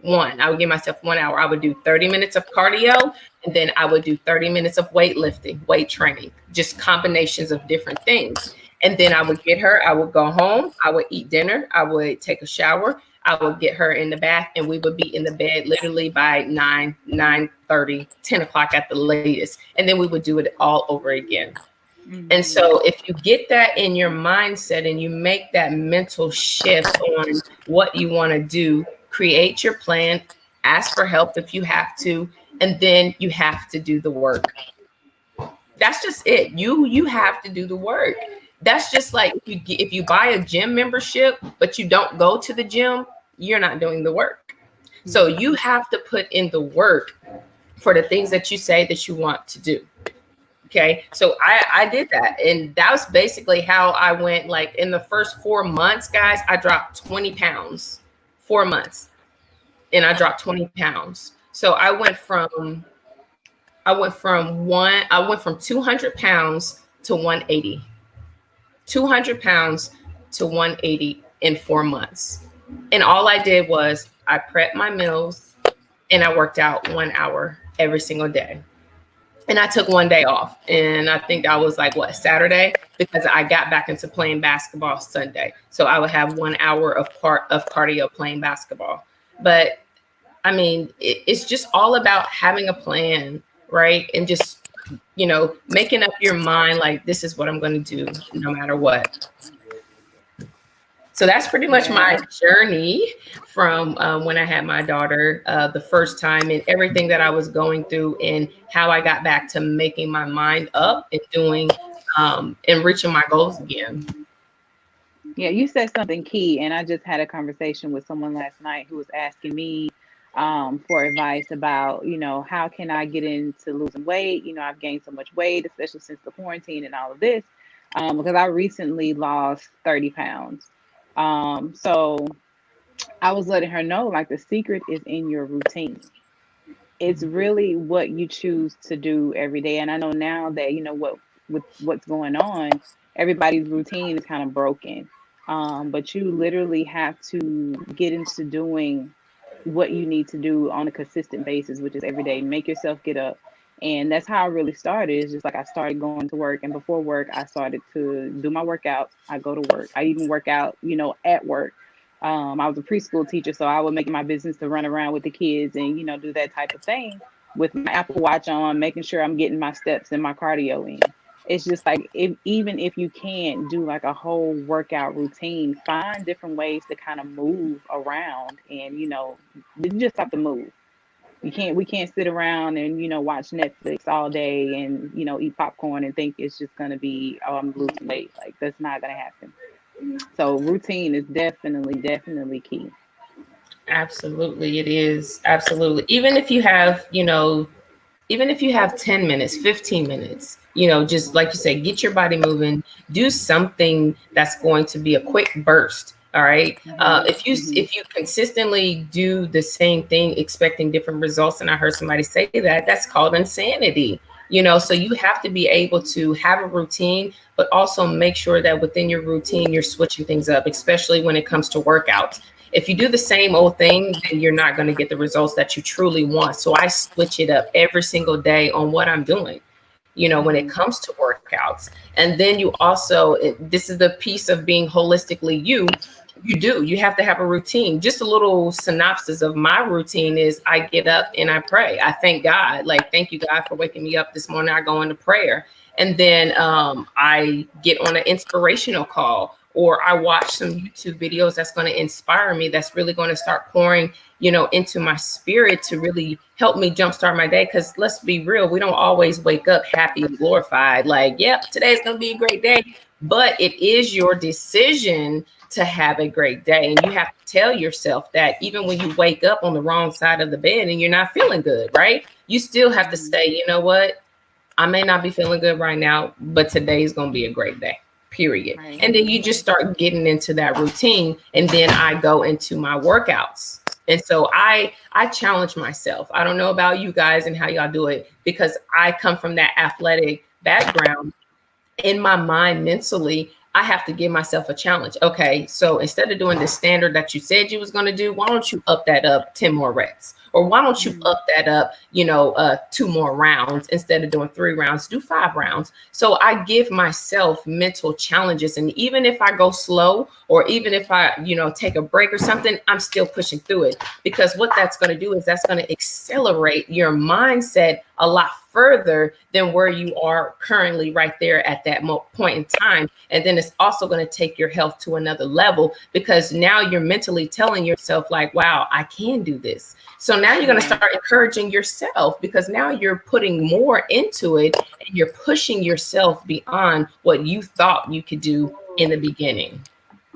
I would give myself 1 hour. I would do 30 minutes of cardio, and then I would do 30 minutes of weightlifting, weight training, just combinations of different things. And then I would get her, I would go home, I would eat dinner, I would take a shower, I would get her in the bath, and we would be in the bed literally by 9:30, 10 o'clock at the latest. And then we would do it all over again. And so if you get that in your mindset and you make that mental shift on what you want to do, create your plan, ask for help if you have to, and then you have to do the work. That's just it. You have to do the work. That's just like if you buy a gym membership, but you don't go to the gym, you're not doing the work. So you have to put in the work for the things that you say that you want to do. Okay. So I did that. And that was basically how I went. Like in the first 4 months, guys, I dropped 20 pounds, 4 months. And I dropped 20 pounds. So I went from 200 pounds to 180. 200 pounds to 180 in 4 months. And all I did was I prepped my meals and I worked out 1 hour every single day. And I took one day off. And I think I was like, Saturday? Because I got back into playing basketball Sunday. So I would have 1 hour of cardio playing basketball. But I mean, it's just all about having a plan, right? And just, making up your mind, like, this is what I'm going to do no matter what. So that's pretty much my journey from when I had my daughter the first time, and everything that I was going through, and how I got back to making my mind up and doing and reaching my goals again. Yeah, you said something key, and I just had a conversation with someone last night who was asking me for advice about, how can I get into losing weight? I've gained so much weight, especially since the quarantine and all of this, because I recently lost 30 pounds. So I was letting her know, like, the secret is in your routine. It's really what you choose to do every day. And I know now that, with what's going on, everybody's routine is kind of broken. But you literally have to get into doing what you need to do on a consistent basis, which is every day. Make yourself get up. And that's how I really started. It's just like I started going to work, and before work, I started to do my workouts. I go to work. I even work out, at work. I was a preschool teacher, so I would make my business to run around with the kids and, do that type of thing with my Apple Watch on, making sure I'm getting my steps and my cardio in. It's just like, even if you can't do like a whole workout routine, find different ways to kind of move around, and, you just have to move. We can't sit around and, watch Netflix all day and, eat popcorn and think it's just going to be, oh, I'm losing weight. Like, that's not going to happen. So routine is definitely key. Absolutely. It is. Absolutely. Even if you have, 10 minutes, 15 minutes, just like you say, get your body moving, do something that's going to be a quick burst. All right. If you consistently do the same thing, expecting different results, and I heard somebody say that's called insanity. So you have to be able to have a routine, but also make sure that within your routine, you're switching things up, especially when it comes to workouts. If you do the same old thing, then you're not going to get the results that you truly want. So I switch it up every single day on what I'm doing, when it comes to workouts. And then you also, this is the piece of being holistically you have to have a routine. Just a little synopsis of my routine is I get up and I pray. I thank God, thank you, God, for waking me up this morning. I go into prayer, and then I get on an inspirational call, or I watch some YouTube videos that's going to inspire me, that's really going to start pouring, into my spirit to really help me jumpstart my day. Because let's be real, we don't always wake up happy and glorified, like, yep, today's going to be a great day. But it is your decision to have a great day. And you have to tell yourself that even when you wake up on the wrong side of the bed and you're not feeling good, right? You still have to say, you know what? I may not be feeling good right now, but today's going to be a great day, period. Right. And then you just start getting into that routine. And then I go into my workouts. And so I challenge myself. I don't know about you guys and how y'all do it, because I come from that athletic background. In my mind, mentally, I have to give myself a challenge. Okay, so instead of doing the standard that you said you was going to do, why don't you up that up 10 more reps? Or why don't you up that up, 2 more rounds instead of doing 3 rounds, do 5 rounds. So I give myself mental challenges. And even if I go slow, or even if I, take a break or something, I'm still pushing through it, because what that's going to do is that's going to accelerate your mindset a lot further than where you are currently right there at that point in time. And then it's also going to take your health to another level, because now you're mentally telling yourself like, wow, I can do this. So now you're going to start encouraging yourself, because now you're putting more into it and you're pushing yourself beyond what you thought you could do in the beginning.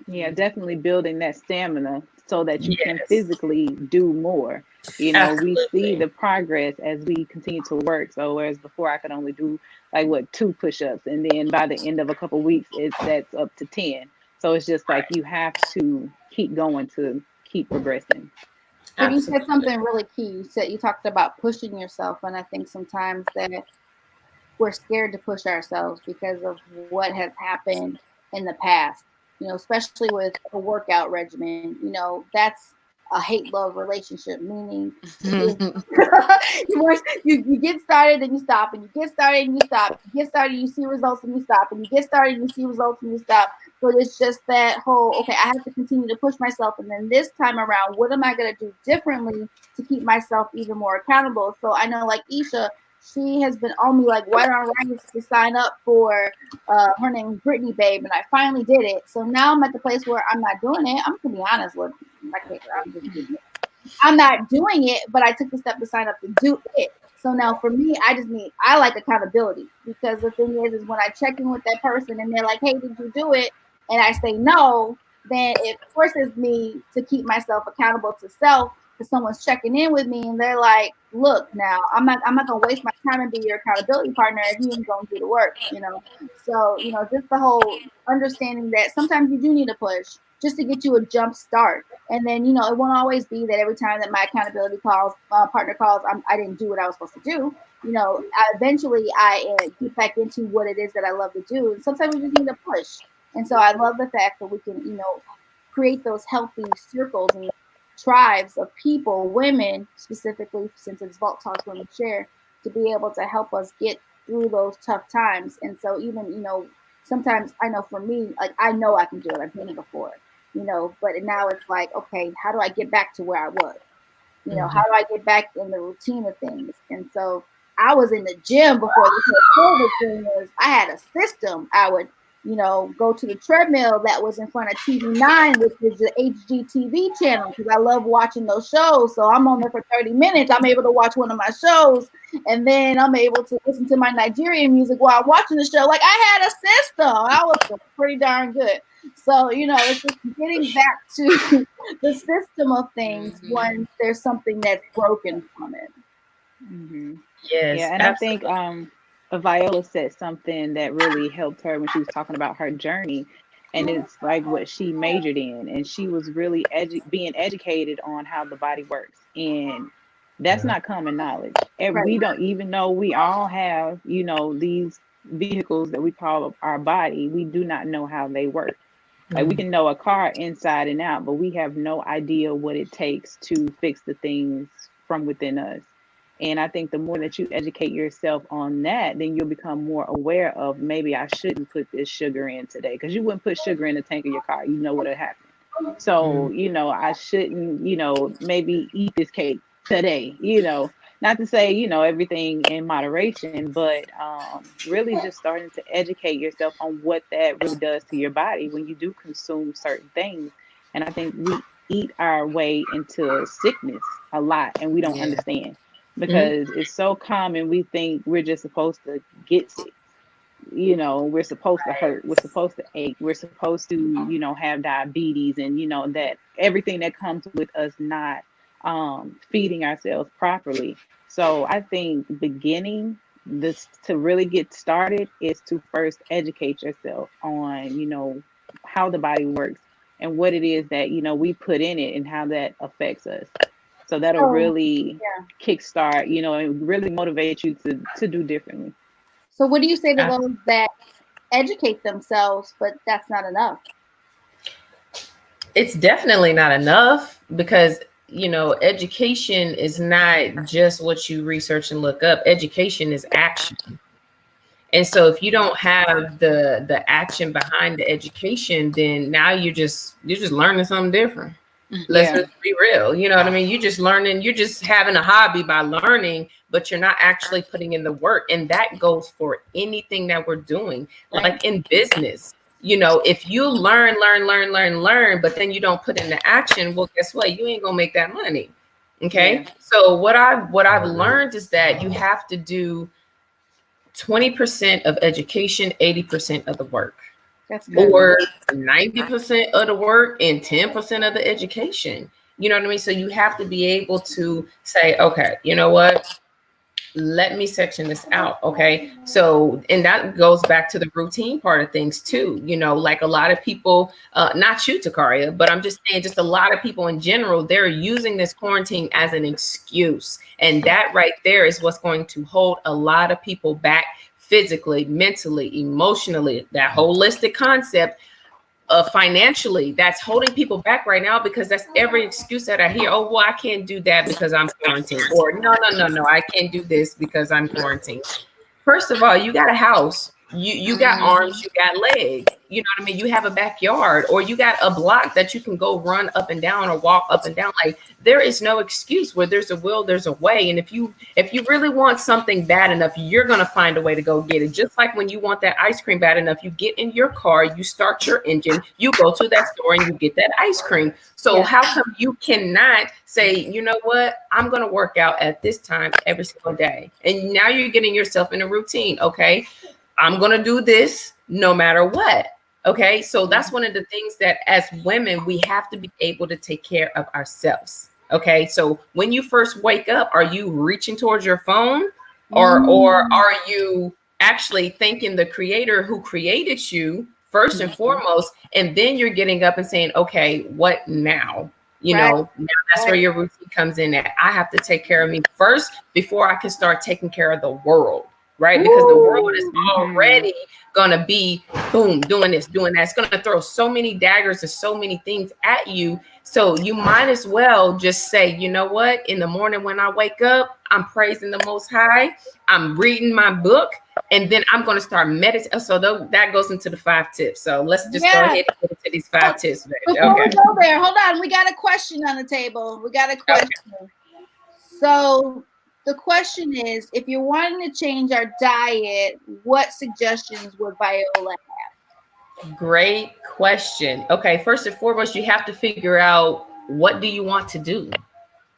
Yeah, definitely building that stamina so that you can Yes. physically do more. We see Absolutely. the progress as we continue to work. So whereas before I could only do like 2 push-ups, and then by the end of a couple weeks that's up to 10. So it's just like you have to keep going to keep progressing. But you said Absolutely. something really key. You talked about pushing yourself, and I think sometimes that we're scared to push ourselves because of what has happened in the past. Especially with a workout regimen. That's a hate-love relationship, meaning you get started and you stop, and you get started and you stop, you get started and you see results and you stop, and you get started and you see results and you stop. So it's just that whole, okay, I have to continue to push myself, and then this time around, what am I going to do differently to keep myself even more accountable? So I know, like Isha, she has been on me like white on rice to sign up for her name is Brittany Babe, and I finally did it. So now I'm at the place where I'm not doing it. I'm gonna be honest with I'm not doing it, but I took the step to sign up to do it. So now for me, I like accountability, because the thing is when I check in with that person and they're like, hey, did you do it? And I say no, then it forces me to keep myself accountable to self, because someone's checking in with me and they're like, look, now I'm not gonna waste my time and be your accountability partner if you ain't gonna do the work. So just the whole understanding that sometimes you do need a push just to get you a jump start. And then, it won't always be that every time that my accountability partner calls, I didn't do what I was supposed to do. Eventually I get back into what it is that I love to do. And sometimes we just need a push. And so I love the fact that we can, create those healthy circles and tribes of people, women specifically, since it's Vault Talk Women Share, to be able to help us get through those tough times. And so even, sometimes I know for me, like I know I can do it. I've done it before. But now it's like, okay, how do I get back to where I was? How do I get back in the routine of things? And so I was in the gym before this whole COVID thing was. I had a system. I would, go to the treadmill that was in front of TV9, which is the HGTV channel, because I love watching those shows. So I'm on there for 30 minutes. I'm able to watch one of my shows, and then I'm able to listen to my Nigerian music while I'm watching the show. Like I had a system. I was pretty darn good. So, it's just getting back to the system of things when there's something that's broken from it. Yes. Yeah, and absolutely. I think Viola said something that really helped her when she was talking about her journey, and it's like what she majored in, and she was really being educated on how the body works, and that's not common knowledge. And we don't even know we all have, these vehicles that we call our body. We do not know how they work. Like we can know a car inside and out, but we have no idea what it takes to fix the things from within us. And I think the more that you educate yourself on that, then you'll become more aware of, maybe I shouldn't put this sugar in today, because you wouldn't put sugar in the tank of your car. You know what would happen. So, I shouldn't, maybe eat this cake today, not to say, everything in moderation, but really just starting to educate yourself on what that really does to your body when you do consume certain things. And I think we eat our way into sickness a lot, and we don't understand, because it's so common. We think we're just supposed to get sick. We're supposed to hurt, we're supposed to ache, we're supposed to, have diabetes, and, that everything that comes with us not feeding ourselves properly. So I think beginning this to really get started is to first educate yourself on, how the body works and what it is that, we put in it and how that affects us. So that'll really kickstart, and really motivate you to do differently. So what do you say to those that educate themselves, but that's not enough. It's definitely not enough because, you know, education is not just what you research and look up. Education is action. And so if you don't have the action behind the education, then now you're just learning something different. Let's Yeah. just be real. You know what I mean? You're just learning, you're just having a hobby by learning, but you're not actually putting in the work. And that goes for anything that we're doing, like in business. You know, if you learn, but then you don't put in the action, well, guess what? You ain't gonna make that money. Okay. Yeah. So what I've learned is that you have to do 20% of education, 80% of the work, That's good. or 90% of the work and 10% of the education. You know what I mean? So you have to be able to say, okay, you know what? Let me section this out. Okay. So, and that goes back to the routine part of things too. You know, like a lot of people, not you, Takaria, but I'm just saying, just a lot of people in general, they're using this quarantine as an excuse. And that right there is what's going to hold a lot of people back physically, mentally, emotionally, that holistic concept. Financially, that's holding people back right now, because that's every excuse that I hear. Oh, well, I can't do that because I'm quarantined, or no, I can't do this because I'm quarantined. First of all, you got a house, you got arms, you got legs, you know what I mean? You have a backyard, or you got a block that you can go run up and down or walk up and down. Like, there is no excuse. Where there's a will, there's a way. And if you really want something bad enough, you're going to find a way to go get it. Just like when you want that ice cream bad enough, you get in your car, you start your engine, you go to that store and you get that ice cream. So how come you cannot say, you know what, I'm going to work out at this time every single day? And now you're getting yourself in a routine. Okay, I'm going to do this no matter what. Okay, so that's one of the things that as women, we have to be able to take care of ourselves. Okay, so when you first wake up, are you reaching towards your phone, or are you actually thanking the creator who created you first and foremost, and then you're getting up and saying, okay, what now? You know, now that's where your routine comes in at. I have to take care of me first before I can start taking care of the world. Right? Because the world is already gonna be boom, doing this, doing that. It's gonna throw so many daggers and so many things at you. So you might as well just say, you know what? In the morning when I wake up, I'm praising the Most High. I'm reading my book, and then I'm gonna start meditating. So that goes into the 5 tips. So let's just go ahead and get into these 5 tips. Baby. Before we go there, hold on. We got a question on the table. So the question is, if you're wanting to change our diet, what suggestions would Viola have? Great question. Okay, first and foremost, you have to figure out, what do you want to do?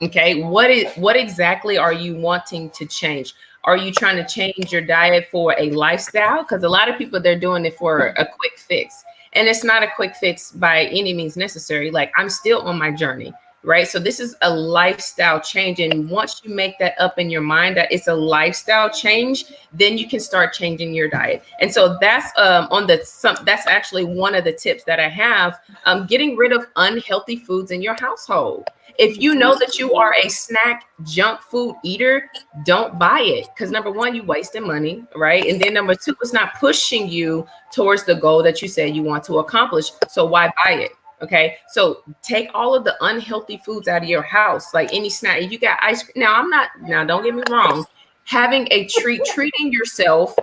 Okay, what exactly are you wanting to change? Are you trying to change your diet for a lifestyle? Because a lot of people, they're doing it for a quick fix. And it's not a quick fix by any means necessary. Like, I'm still on my journey. Right. So this is a lifestyle change. And once you make that up in your mind that it's a lifestyle change, then you can start changing your diet. And so that's that's actually one of the tips that I have, getting rid of unhealthy foods in your household. If you know that you are a snack junk food eater, don't buy it. Because number one, you're wasting money. Right. And then number two, it's not pushing you towards the goal that you say you want to accomplish. So why buy it? Okay, so take all of the unhealthy foods out of your house, like any snack. If you got ice cream, now don't get me wrong, having a treating yourself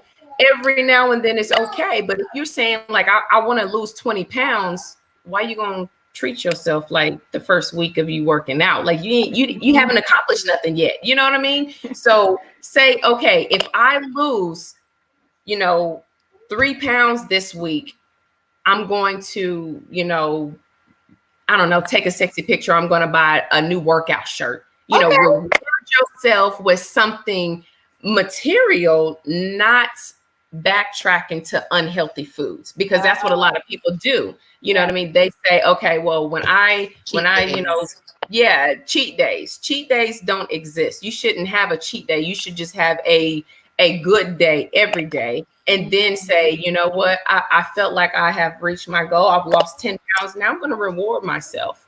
every now and then is okay. But if you're saying, like, I want to lose 20 pounds, why are you going to treat yourself like the first week of you working out? Like, you haven't accomplished nothing yet. You know what I mean? So say, okay, if I lose, 3 pounds this week, I'm going to, I don't know, take a sexy picture. I'm going to buy a new workout shirt. Reward yourself with something material, not backtracking to unhealthy foods, because that's what a lot of people do. You know what I mean? They say, okay, well, cheat days. Cheat days don't exist. You shouldn't have a cheat day. You should just have a good day every day. And then say, you know what, I felt like I have reached my goal. I've lost 10 pounds. Now I'm going to reward myself.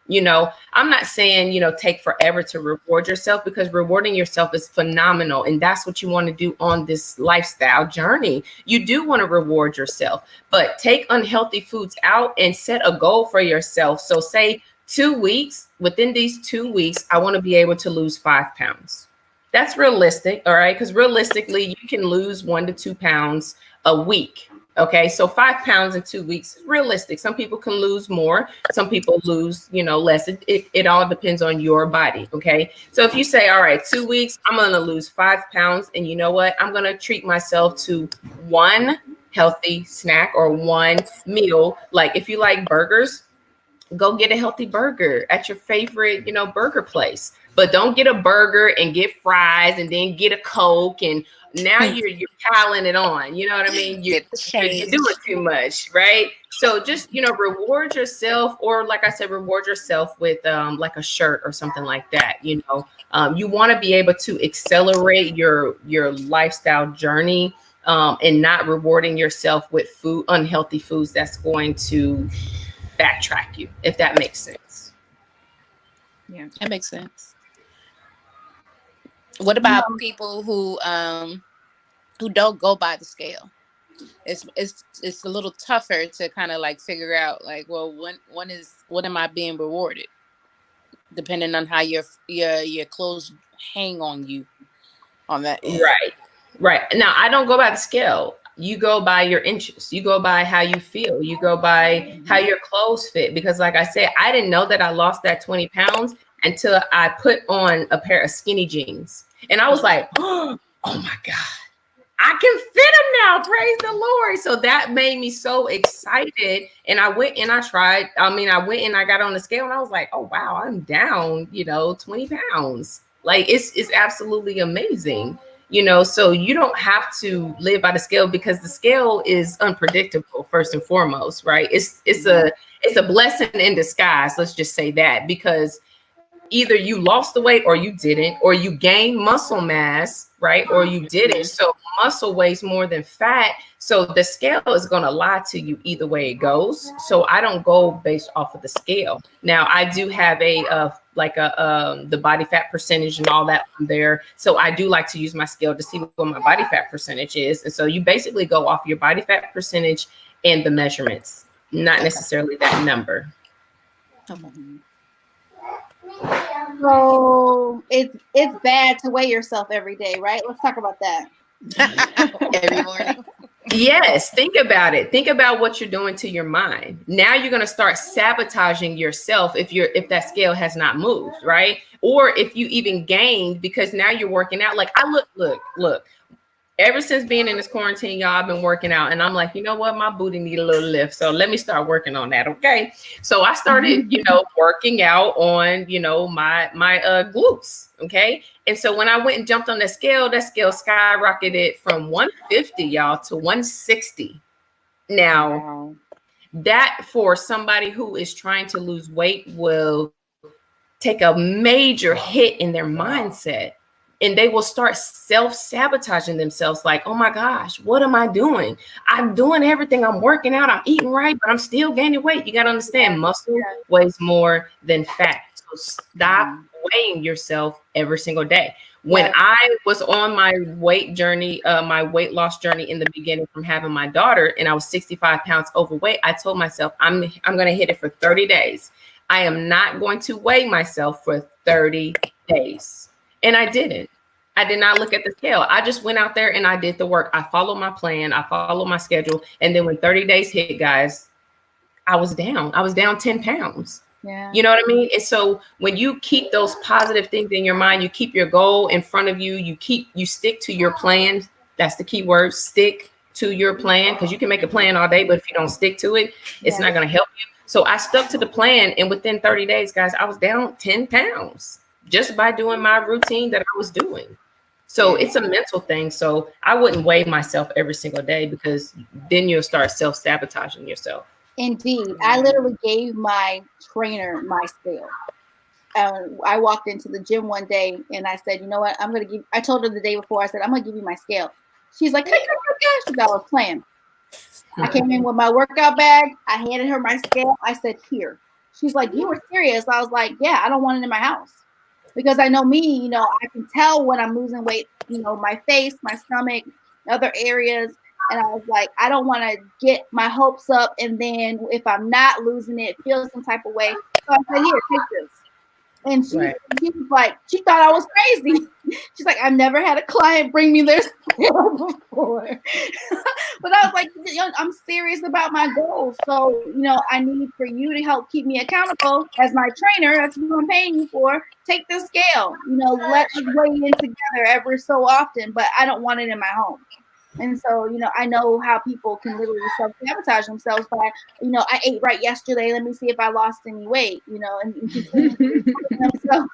You know, I'm not saying, you know, take forever to reward yourself, because rewarding yourself is phenomenal. And that's what you want to do on this lifestyle journey. You do want to reward yourself, but take unhealthy foods out and set a goal for yourself. So say 2 weeks, within these 2 weeks, I want to be able to lose 5 pounds. That's realistic. All right. Because realistically, you can lose 1 to 2 pounds a week. Okay, so 5 pounds in 2 weeks is realistic. Some people can lose more. Some people lose, you know, less. It all depends on your body. Okay, so if you say, all right, 2 weeks, I'm going to lose 5 pounds. And you know what? I'm going to treat myself to one healthy snack or one meal. Like if you like burgers, go get a healthy burger at your favorite, you know, burger place. But don't get a burger and get fries and then get a Coke, and now you're piling it on. You know what I mean? You're doing too much, right? So just, you know, reward yourself, or like I said, reward yourself with like a shirt or something like that. You know, you want to be able to accelerate your lifestyle journey, and not rewarding yourself with unhealthy foods that's going to backtrack you, if that makes sense. Yeah, that makes sense. What about people who don't go by the scale? It's a little tougher to kind of like figure out, like, well, what am I being rewarded, depending on how your clothes hang on you on that end. Right. Now, I don't go by the scale. You go by your inches. You go by how you feel. You go by how your clothes fit. Because like I said, I didn't know that I lost that 20 pounds until I put on a pair of skinny jeans. And I was like, oh my God, I can fit them now. Praise the Lord. So that made me so excited. And I went and I tried. I went and I got on the scale and I was like, oh, wow, I'm down, 20 pounds. Like it's absolutely amazing. So you don't have to live by the scale, because the scale is unpredictable, first and foremost, right? It's a blessing in disguise. Let's just say that, because either you lost the weight or you didn't, or you gained muscle mass, right? Or you didn't. So muscle weighs more than fat. So the scale is going to lie to you either way it goes. So I don't go based off of the scale. Now I do have the body fat percentage and all that from there. So I do like to use my scale to see what my body fat percentage is. And so you basically go off your body fat percentage and the measurements, not necessarily that number. So it's bad to weigh yourself every day, right? Let's talk about that. Every morning. Yes, think about it. Think about what you're doing to your mind. Now you're going to start sabotaging yourself if that scale has not moved, right? Or if you even gained, because now you're working out. Like I look. Ever since being in this quarantine, y'all, I've been working out, and I'm like, you know what? My booty need a little lift. So let me start working on that. Okay. So I started, working out on, my glutes. Okay. And so when I went and jumped on that scale skyrocketed from 150, y'all, to 160. Now, that for somebody who is trying to lose weight will take a major hit in their mindset. And they will start self-sabotaging themselves, like, oh my gosh, what am I doing? I'm doing everything. I'm working out. I'm eating right, but I'm still gaining weight. You got to understand, muscle weighs more than fat. So stop weighing yourself every single day. When I was on my weight journey, my weight loss journey in the beginning from having my daughter, and I was 65 pounds overweight, I told myself, I'm going to hit it for 30 days. I am not going to weigh myself for 30 days. And I didn't. I did not look at the scale. I just went out there and I did the work. I followed my plan. I followed my schedule. And then when 30 days hit, guys, I was down. I was down 10 pounds. Yeah. You know what I mean? And so when you keep those positive things in your mind, you keep your goal in front of you, you stick to your plan. That's the key word, stick to your plan, because you can make a plan all day, but if you don't stick to it, it's not going to help you. So I stuck to the plan. And within 30 days, guys, I was down 10 pounds. Just by doing my routine that I was doing. So it's a mental thing. So I wouldn't weigh myself every single day, because then you'll start self-sabotaging yourself. Indeed. I literally gave my trainer my scale. I walked into the gym one day and I said, you know what? I told her the day before, I said, I'm going to give you my scale. She's like, hey, I was playing. I came in with my workout bag. I handed her my scale. I said, here. She's like, you were serious? I was like, yeah, I don't want it in my house. Because I know me, you know, I can tell when I'm losing weight, you know, my face, my stomach, other areas. And I was like, I don't want to get my hopes up. And then if I'm not losing it, feel some type of way. So I said, here, take this. And she was like, she thought I was crazy. She's like, I've never had a client bring me their scale before. But I was like, I'm serious about my goals. So, you know, I need for you to help keep me accountable as my trainer. That's what I'm paying you for. Take the scale. You know, let us weigh in together every so often, but I don't want it in my home. And so, you know, I know how people can literally self-sabotage themselves by, you know, I ate right yesterday. Let me see if I lost any weight, you know, and continue putting themselves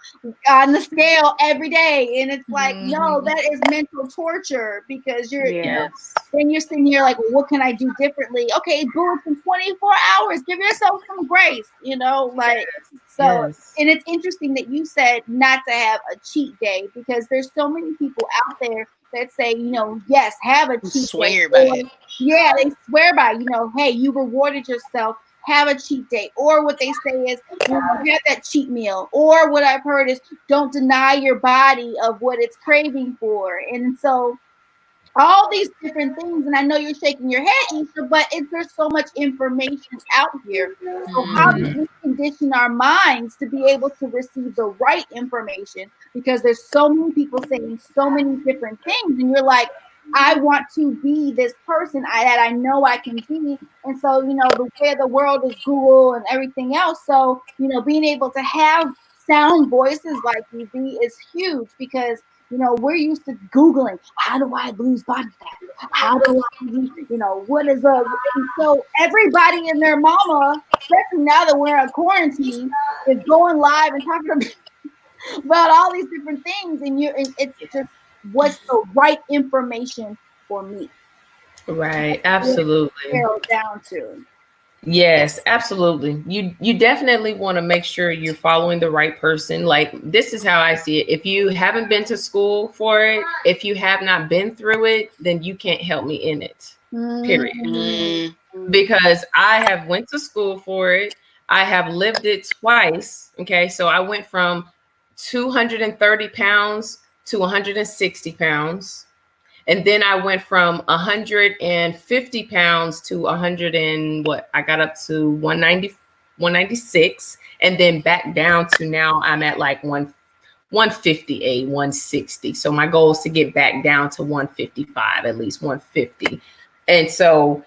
on the scale every day. And it's like, no, that is mental torture because you're, you know, then you're sitting here like, well, what can I do differently? Okay, boo, it's been 24 hours. Give yourself some grace, you know, like, so, and it's interesting that you said not to have a cheat day because there's so many people out there that say, you know, yes, have a cheat swear day. by it. Yeah, they swear by, you know, hey, you rewarded yourself, have a cheat day. Or what they say is, you know, have that cheat meal. Or what I've heard is, don't deny your body of what it's craving for. And so all these different things, and I know you're shaking your head, Isha, but there's so much information out here. So how do we condition our minds to be able to receive the right information? Because there's so many people saying so many different things, and you're like, I want to be this person that I know I can be. And so, you know, the way of the world is Google and everything else. So, you know, being able to have sound voices like you be is huge because, you know, we're used to Googling, how do I lose body fat? How do I, you know, what is a, and so everybody and their mama, especially now that we're in quarantine, is going live and talking about all these different things. And it's just, what's the right information for me? Right. Absolutely. Narrow down to. Yes, absolutely. You definitely want to make sure you're following the right person. Like this is how I see it. If you haven't been to school for it, if you have not been through it, then you can't help me in it. Period. Because I have went to school for it. I have lived it twice. Okay. So I went from 230 pounds to 160 pounds. And then I went from 150 pounds to 100 and what? I got up to 190, 196, and then back down to now I'm at like 158, 160. So my goal is to get back down to 155, at least 150. And so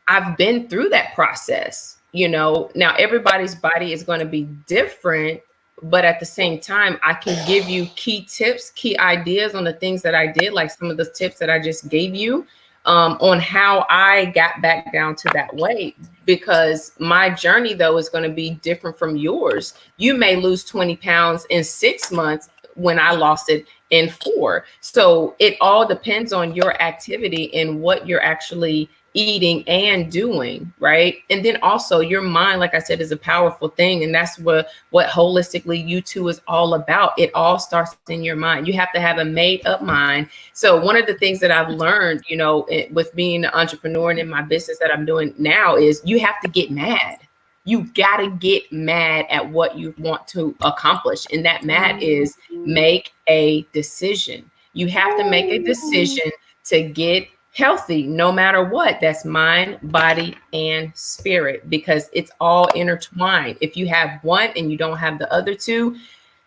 I've been through that process, you know. Now everybody's body is going to be different, but at the same time, I can give you key tips, key ideas on the things that I did, like some of the tips that I just gave you on how I got back down to that weight, because my journey, though, is going to be different from yours. You may lose 20 pounds in 6 months when I lost it in 4. So it all depends on your activity and what you're actually eating and doing, right? And then also your mind, like I said, is a powerful thing. And that's what holistically U2 is all about. It all starts in your mind. You have to have a made up mind. So one of the things that I've learned, you know, with being an entrepreneur and in my business that I'm doing now is you have to get mad. You got to get mad at what you want to accomplish. And that mad is make a decision. You have to make a decision to get healthy, no matter what. That's mind, body, and spirit, because it's all intertwined. If you have one and you don't have the other two,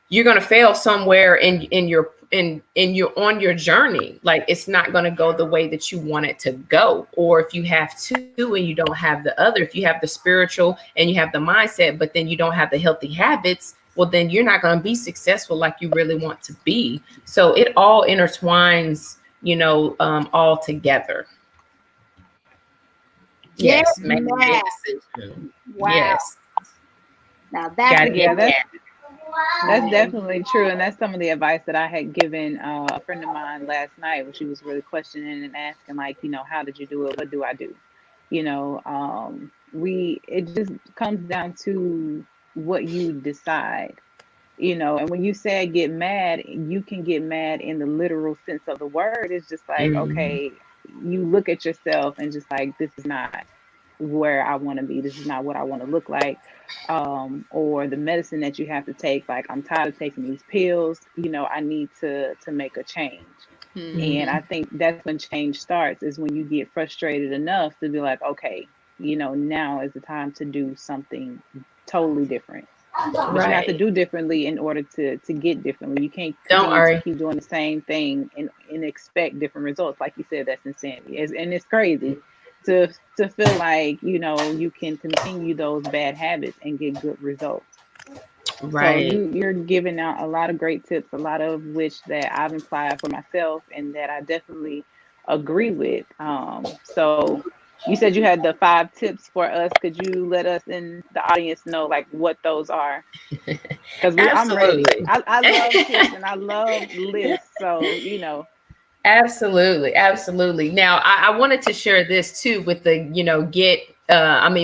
you're going to fail somewhere in your on your journey. Like it's not going to go the way that you want it to go. Or if you have two and you don't have the other, if you have the spiritual and you have the mindset, but then you don't have the healthy habits, well, then you're not going to be successful like you really want to be. So it all intertwines, you know, all together. Yes, make a decision. Wow. Yes. Now that's that's definitely true, and that's some of the advice that I had given a friend of mine last night when she was really questioning and asking, like, you know, how did you do it? What do I do? You know, it just comes down to what you decide. You know, and when you say get mad, you can get mad in the literal sense of the word. It's just like, okay, you look at yourself and just like, this is not where I want to be. This is not what I want to look like. Or the medicine that you have to take, like, I'm tired of taking these pills, I need to make a change. And I think that's when change starts, is when you get frustrated enough to be like, okay, now is the time to do something totally different. But you have to do differently in order to get differently. You can't keep doing the same thing and expect different results. Like you said, that's insanity. And it's crazy to feel like, you can continue those bad habits and get good results. Right. So you're giving out a lot of great tips, a lot of which that I've applied for myself and that I definitely agree with. So you said you had the 5 tips for us. Could you let us in the audience know like what those are? Because I'm ready. I love tips and I love lists. So, Absolutely. Now, I wanted to share this too with the,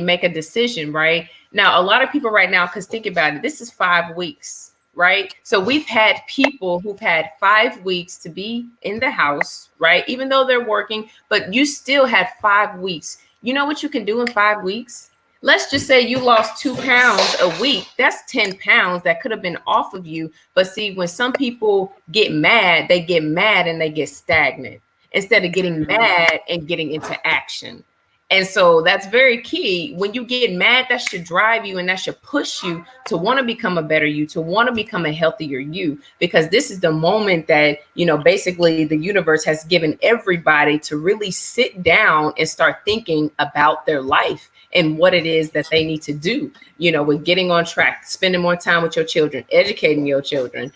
make a decision, right? Now, a lot of people right now, because think about it, this is 5 weeks, right? So we've had people who've had 5 weeks to be in the house, right? Even though they're working, but you still had 5 weeks. You know what you can do in 5 weeks? Let's just say you lost 2 pounds a week. That's 10 pounds that could have been off of you. But see, when some people get mad, they get mad and they get stagnant instead of getting mad and getting into action. And so that's very key. When you get mad, that should drive you and that should push you to want to become a better you, to want to become a healthier you, because this is the moment that, basically the universe has given everybody to really sit down and start thinking about their life and what it is that they need to do, with getting on track, spending more time with your children, educating your children,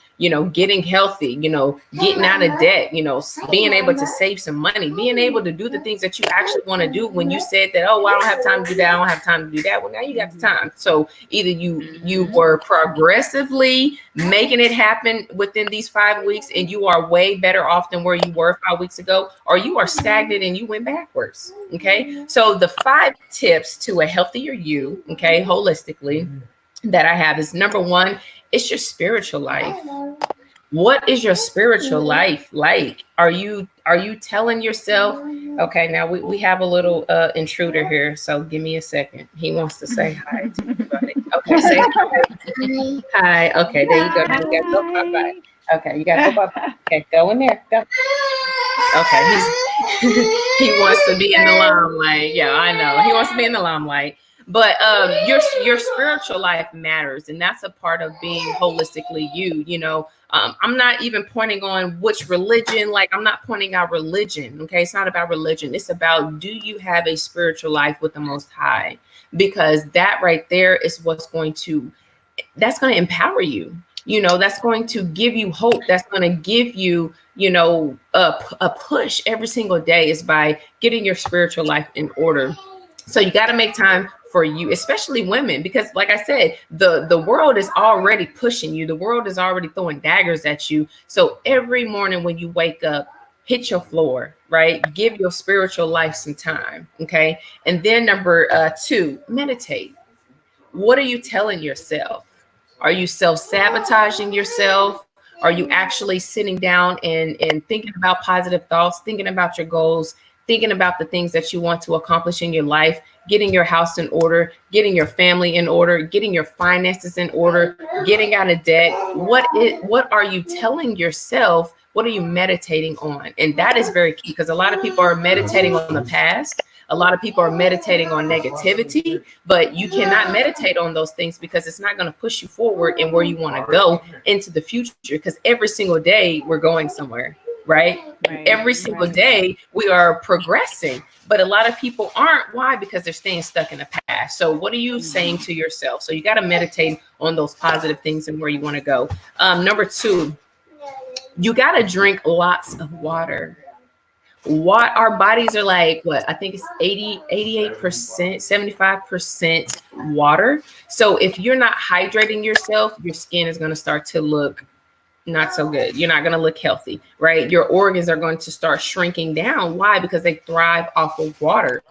getting healthy, getting out of debt, being able to save some money, being able to do the things that you actually want to do. When you said that, oh, well, I don't have time to do that, I don't have time to do that. Well, now you got the time. So either you were progressively making it happen within these 5 weeks and you are way better off than where you were 5 weeks ago, or you are stagnant and you went backwards. Okay. So the 5 tips to a healthier you, okay, holistically, that I have is, number 1, it's your spiritual life. What is your spiritual life like? Are you telling yourself, okay, now we have a little intruder here, so give me a second. He wants to say hi to everybody. Okay, say hi. Hi. Okay, there you go. You gotta go bye-bye. Okay, you gotta go bye-bye. Okay, go in there. Go. Okay, he wants to be in the limelight. Yeah, I know. He wants to be in the limelight. But your spiritual life matters, and that's a part of being holistically you. I'm not even pointing on which religion, like I'm not pointing out religion. Okay, it's not about religion. It's about, do you have a spiritual life with the Most High? Because that right there is that's going to empower you. That's going to give you hope. That's going to give you, a push every single day, is by getting your spiritual life in order. So you got to make time for you, especially women, because like I said, the world is already pushing you. The world is already throwing daggers at you. So every morning when you wake up, hit your floor, right? Give your spiritual life some time. Okay. And then number 2, meditate. What are you telling yourself? Are you self-sabotaging yourself? Are you actually sitting down and thinking about positive thoughts, thinking about your goals, thinking about the things that you want to accomplish in your life, getting your house in order, getting your family in order, getting your finances in order, getting out of debt? What are you telling yourself? What are you meditating on? And that is very key, because a lot of people are meditating on the past. A lot of people are meditating on negativity, but you cannot meditate on those things, because it's not going to push you forward and where you want to go into the future, because every single day we're going somewhere. Right? Every single day we are progressing, but a lot of people aren't. Why? Because they're staying stuck in the past. So what are you saying to yourself? So you got to meditate on those positive things and where you want to go. Number 2, you got to drink lots of water. What our bodies are like, I think it's 88%, 75% water. So if you're not hydrating yourself, your skin is going to start to look not so good. You're not going to look healthy, right? Your organs are going to start shrinking down. Why? Because they thrive off of water.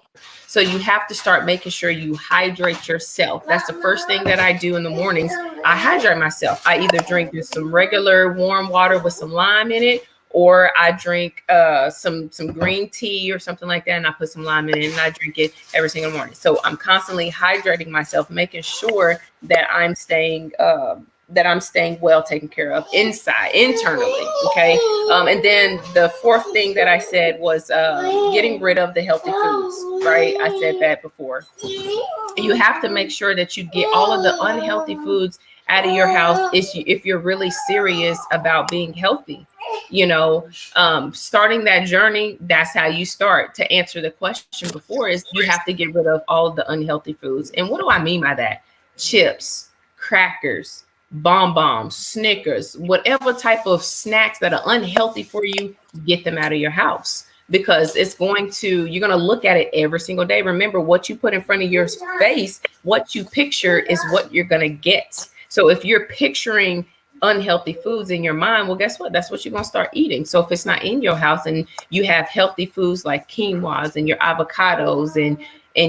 So you have to start making sure you hydrate yourself. That's the first thing that I do in the mornings. I hydrate myself. I either drink just some regular warm water with some lime in it, or I drink some green tea or something like that, and I put some lime in it, and I drink it every single morning. So I'm constantly hydrating myself, making sure that I'm staying well taken care of internally. Okay. And then the fourth thing that I said was getting rid of the healthy foods, right? I said that before. You have to make sure that you get all of the unhealthy foods out of your house if you're really serious about being healthy. Starting that journey, that's how you start. To answer the question before, is you have to get rid of all of the unhealthy foods. And what do I mean by that? Chips, crackers, bonbons, Snickers, whatever type of snacks that are unhealthy for you, get them out of your house, because you're going to look at it every single day. Remember, what you put in front of your face, what you picture is what you're going to get. So if you're picturing unhealthy foods in your mind, well, guess what? That's what you're going to start eating. So if it's not in your house and you have healthy foods like quinoas and your avocados and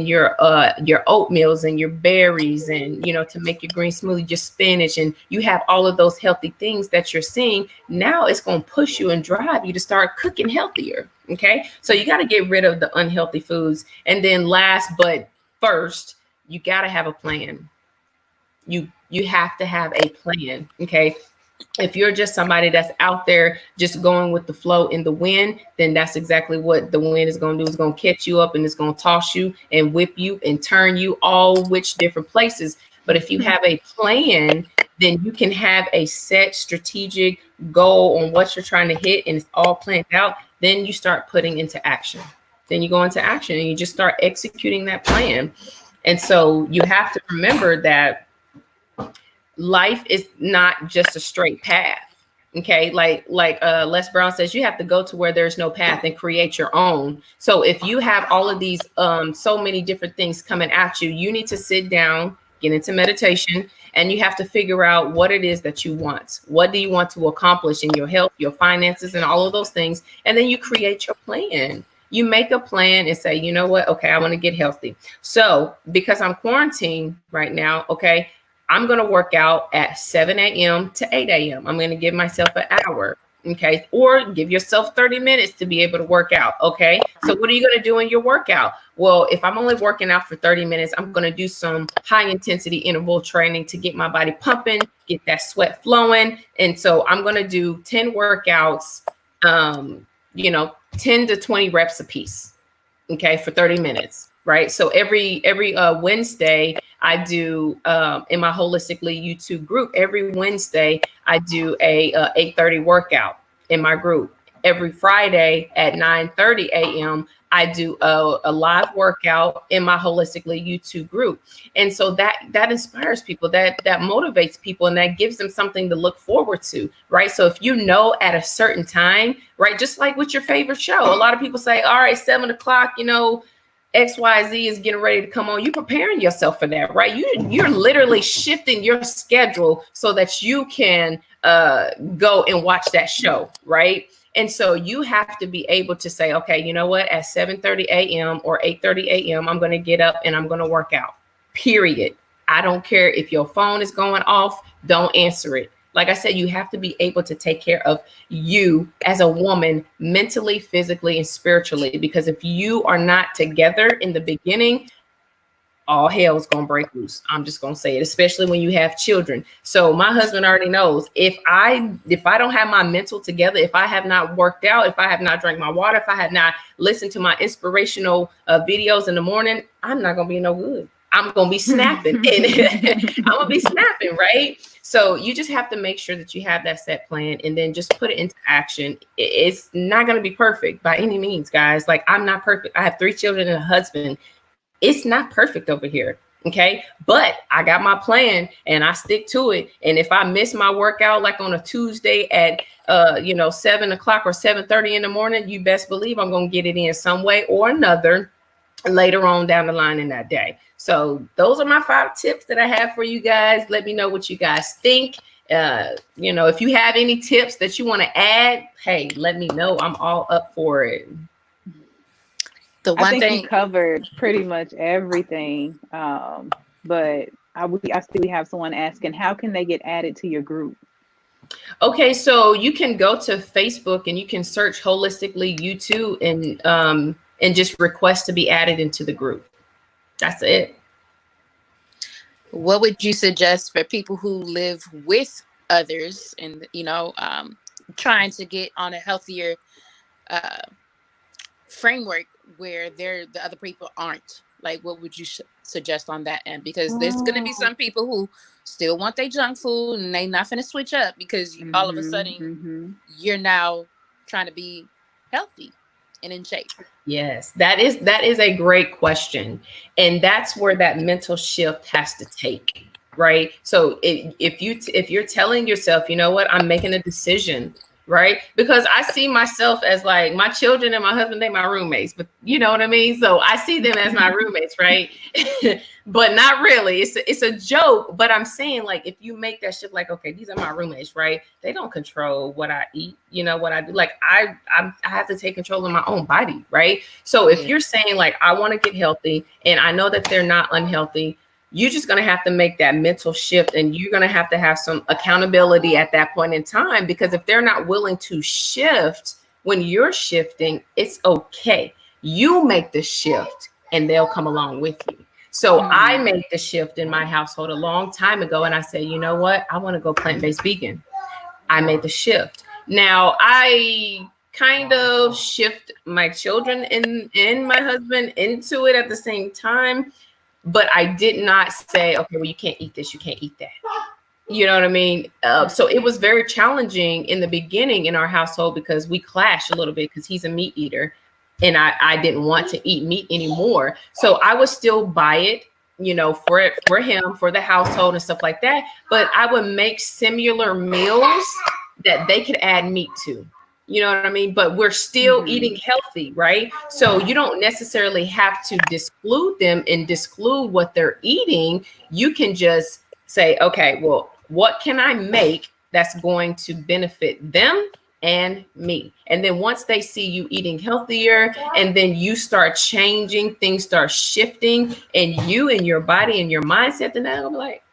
your oatmeals and your berries and, to make your green smoothie, just spinach, and you have all of those healthy things that you're seeing, now it's going to push you and drive you to start cooking healthier. Okay. So you got to get rid of the unhealthy foods. And then last, but first, you got to have a plan. You have to have a plan. Okay. If you're just somebody that's out there just going with the flow in the wind, then that's exactly what the wind is going to do. It's going to catch you up and it's going to toss you and whip you and turn you all which different places. But if you have a plan, then you can have a set strategic goal on what you're trying to hit, and it's all planned out. Then you start putting into action. Then you go into action and you just start executing that plan. And so you have to remember that life is not just a straight path. Okay. Like Les Brown says, you have to go to where there's no path and create your own. So if you have all of these, so many different things coming at you, you need to sit down, get into meditation, and you have to figure out what it is that you want. What do you want to accomplish in your health, your finances, and all of those things? And then you create your plan. You make a plan and say, you know what? Okay, I want to get healthy. So because I'm quarantined right now, okay, I'm going to work out at 7 a.m. to 8 a.m. I'm going to give myself an hour. Okay. Or give yourself 30 minutes to be able to work out. Okay. So what are you going to do in your workout? Well, if I'm only working out for 30 minutes, I'm going to do some high intensity interval training to get my body pumping, get that sweat flowing. And so I'm going to do 10 workouts, 10 to 20 reps a piece. Okay. For 30 minutes. Right. So every Wednesday I do in my Holistically YouTube group, every Wednesday I do a 8:30 workout in my group. Every Friday at 9:30 a.m. I do a live workout in my Holistically YouTube group. And so that inspires people, that motivates people, and that gives them something to look forward to. Right. So if you know at a certain time, right, just like with your favorite show, a lot of people say, all right, 7 o'clock, XYZ is getting ready to come on. You're preparing yourself for that, right? You're literally shifting your schedule so that you can go and watch that show, right? And so you have to be able to say, okay, you know what? At 7:30 a.m. or 8:30 a.m., I'm going to get up and I'm going to work out, period. I don't care if your phone is going off. Don't answer it. Like I said, you have to be able to take care of you as a woman, mentally, physically, and spiritually, because if you are not together in the beginning, all hell is going to break loose. I'm just going to say it, especially when you have children. So my husband already knows if I don't have my mental together, if I have not worked out, if I have not drank my water, if I have not listened to my inspirational videos in the morning, I'm not going to be no good. I'm going to be snapping and I'm going to be snapping, right? So you just have to make sure that you have that set plan and then just put it into action. It's not going to be perfect by any means, guys. Like, I'm not perfect. I have 3 children and a husband. It's not perfect over here. Okay. But I got my plan and I stick to it. And if I miss my workout, like on a Tuesday at, 7 o'clock or 7:30 in the morning, you best believe I'm going to get it in some way or another later on down the line in that day. So those are my 5 tips that I have for you guys. Let me know what you guys think. If you have any tips that you want to add, hey, let me know. I'm all up for it. The one I think you covered pretty much everything. But I still have someone asking, how can they get added to your group? Okay, so you can go to Facebook and you can search Holistically You Too, and just request to be added into the group. That's it. What would you suggest for people who live with others and, trying to get on a healthier uh, framework where the other people aren't? Like, what would you suggest on that end? Because there's going to be some people who still want their junk food and they not finna switch up because all of a sudden you're now trying to be healthy and in shape. Yes, that is a great question. And that's where that mental shift has to take, right? So if you're telling yourself, you know what, I'm making a decision, right? Because I see myself as like my children and my husband, they my roommates, but you know what I mean? So I see them as my roommates, right? But not really. It's a joke, but I'm saying, like, if you make that shift, like, okay, these are my roommates, right? They don't control what I eat, what I do. Like I have to take control of my own body, right? So if you're saying like, I want to get healthy and I know that they're not unhealthy, you're just going to have to make that mental shift, and you're going to have some accountability at that point in time, because if they're not willing to shift when you're shifting, it's okay. You make the shift and they'll come along with you. So I made the shift in my household a long time ago, and I said, you know what? I want to go plant-based vegan. I made the shift. Now I kind of shift my children and my husband into it at the same time. But I did not say, okay, well, you can't eat this, you can't eat that. You know what I mean? So it was very challenging in the beginning in our household because we clashed a little bit, because he's a meat eater and I didn't want to eat meat anymore. So I would still buy it, for him, for the household and stuff like that. But I would make similar meals that they could add meat to. You know what I mean? But we're still eating healthy, right? So you don't necessarily have to disclude them and disclude what they're eating. You can just say, okay, well, what can I make that's going to benefit them and me? And then once they see you eating healthier, and then you start changing, things start shifting, and you and your body and your mindset, then they'll be like,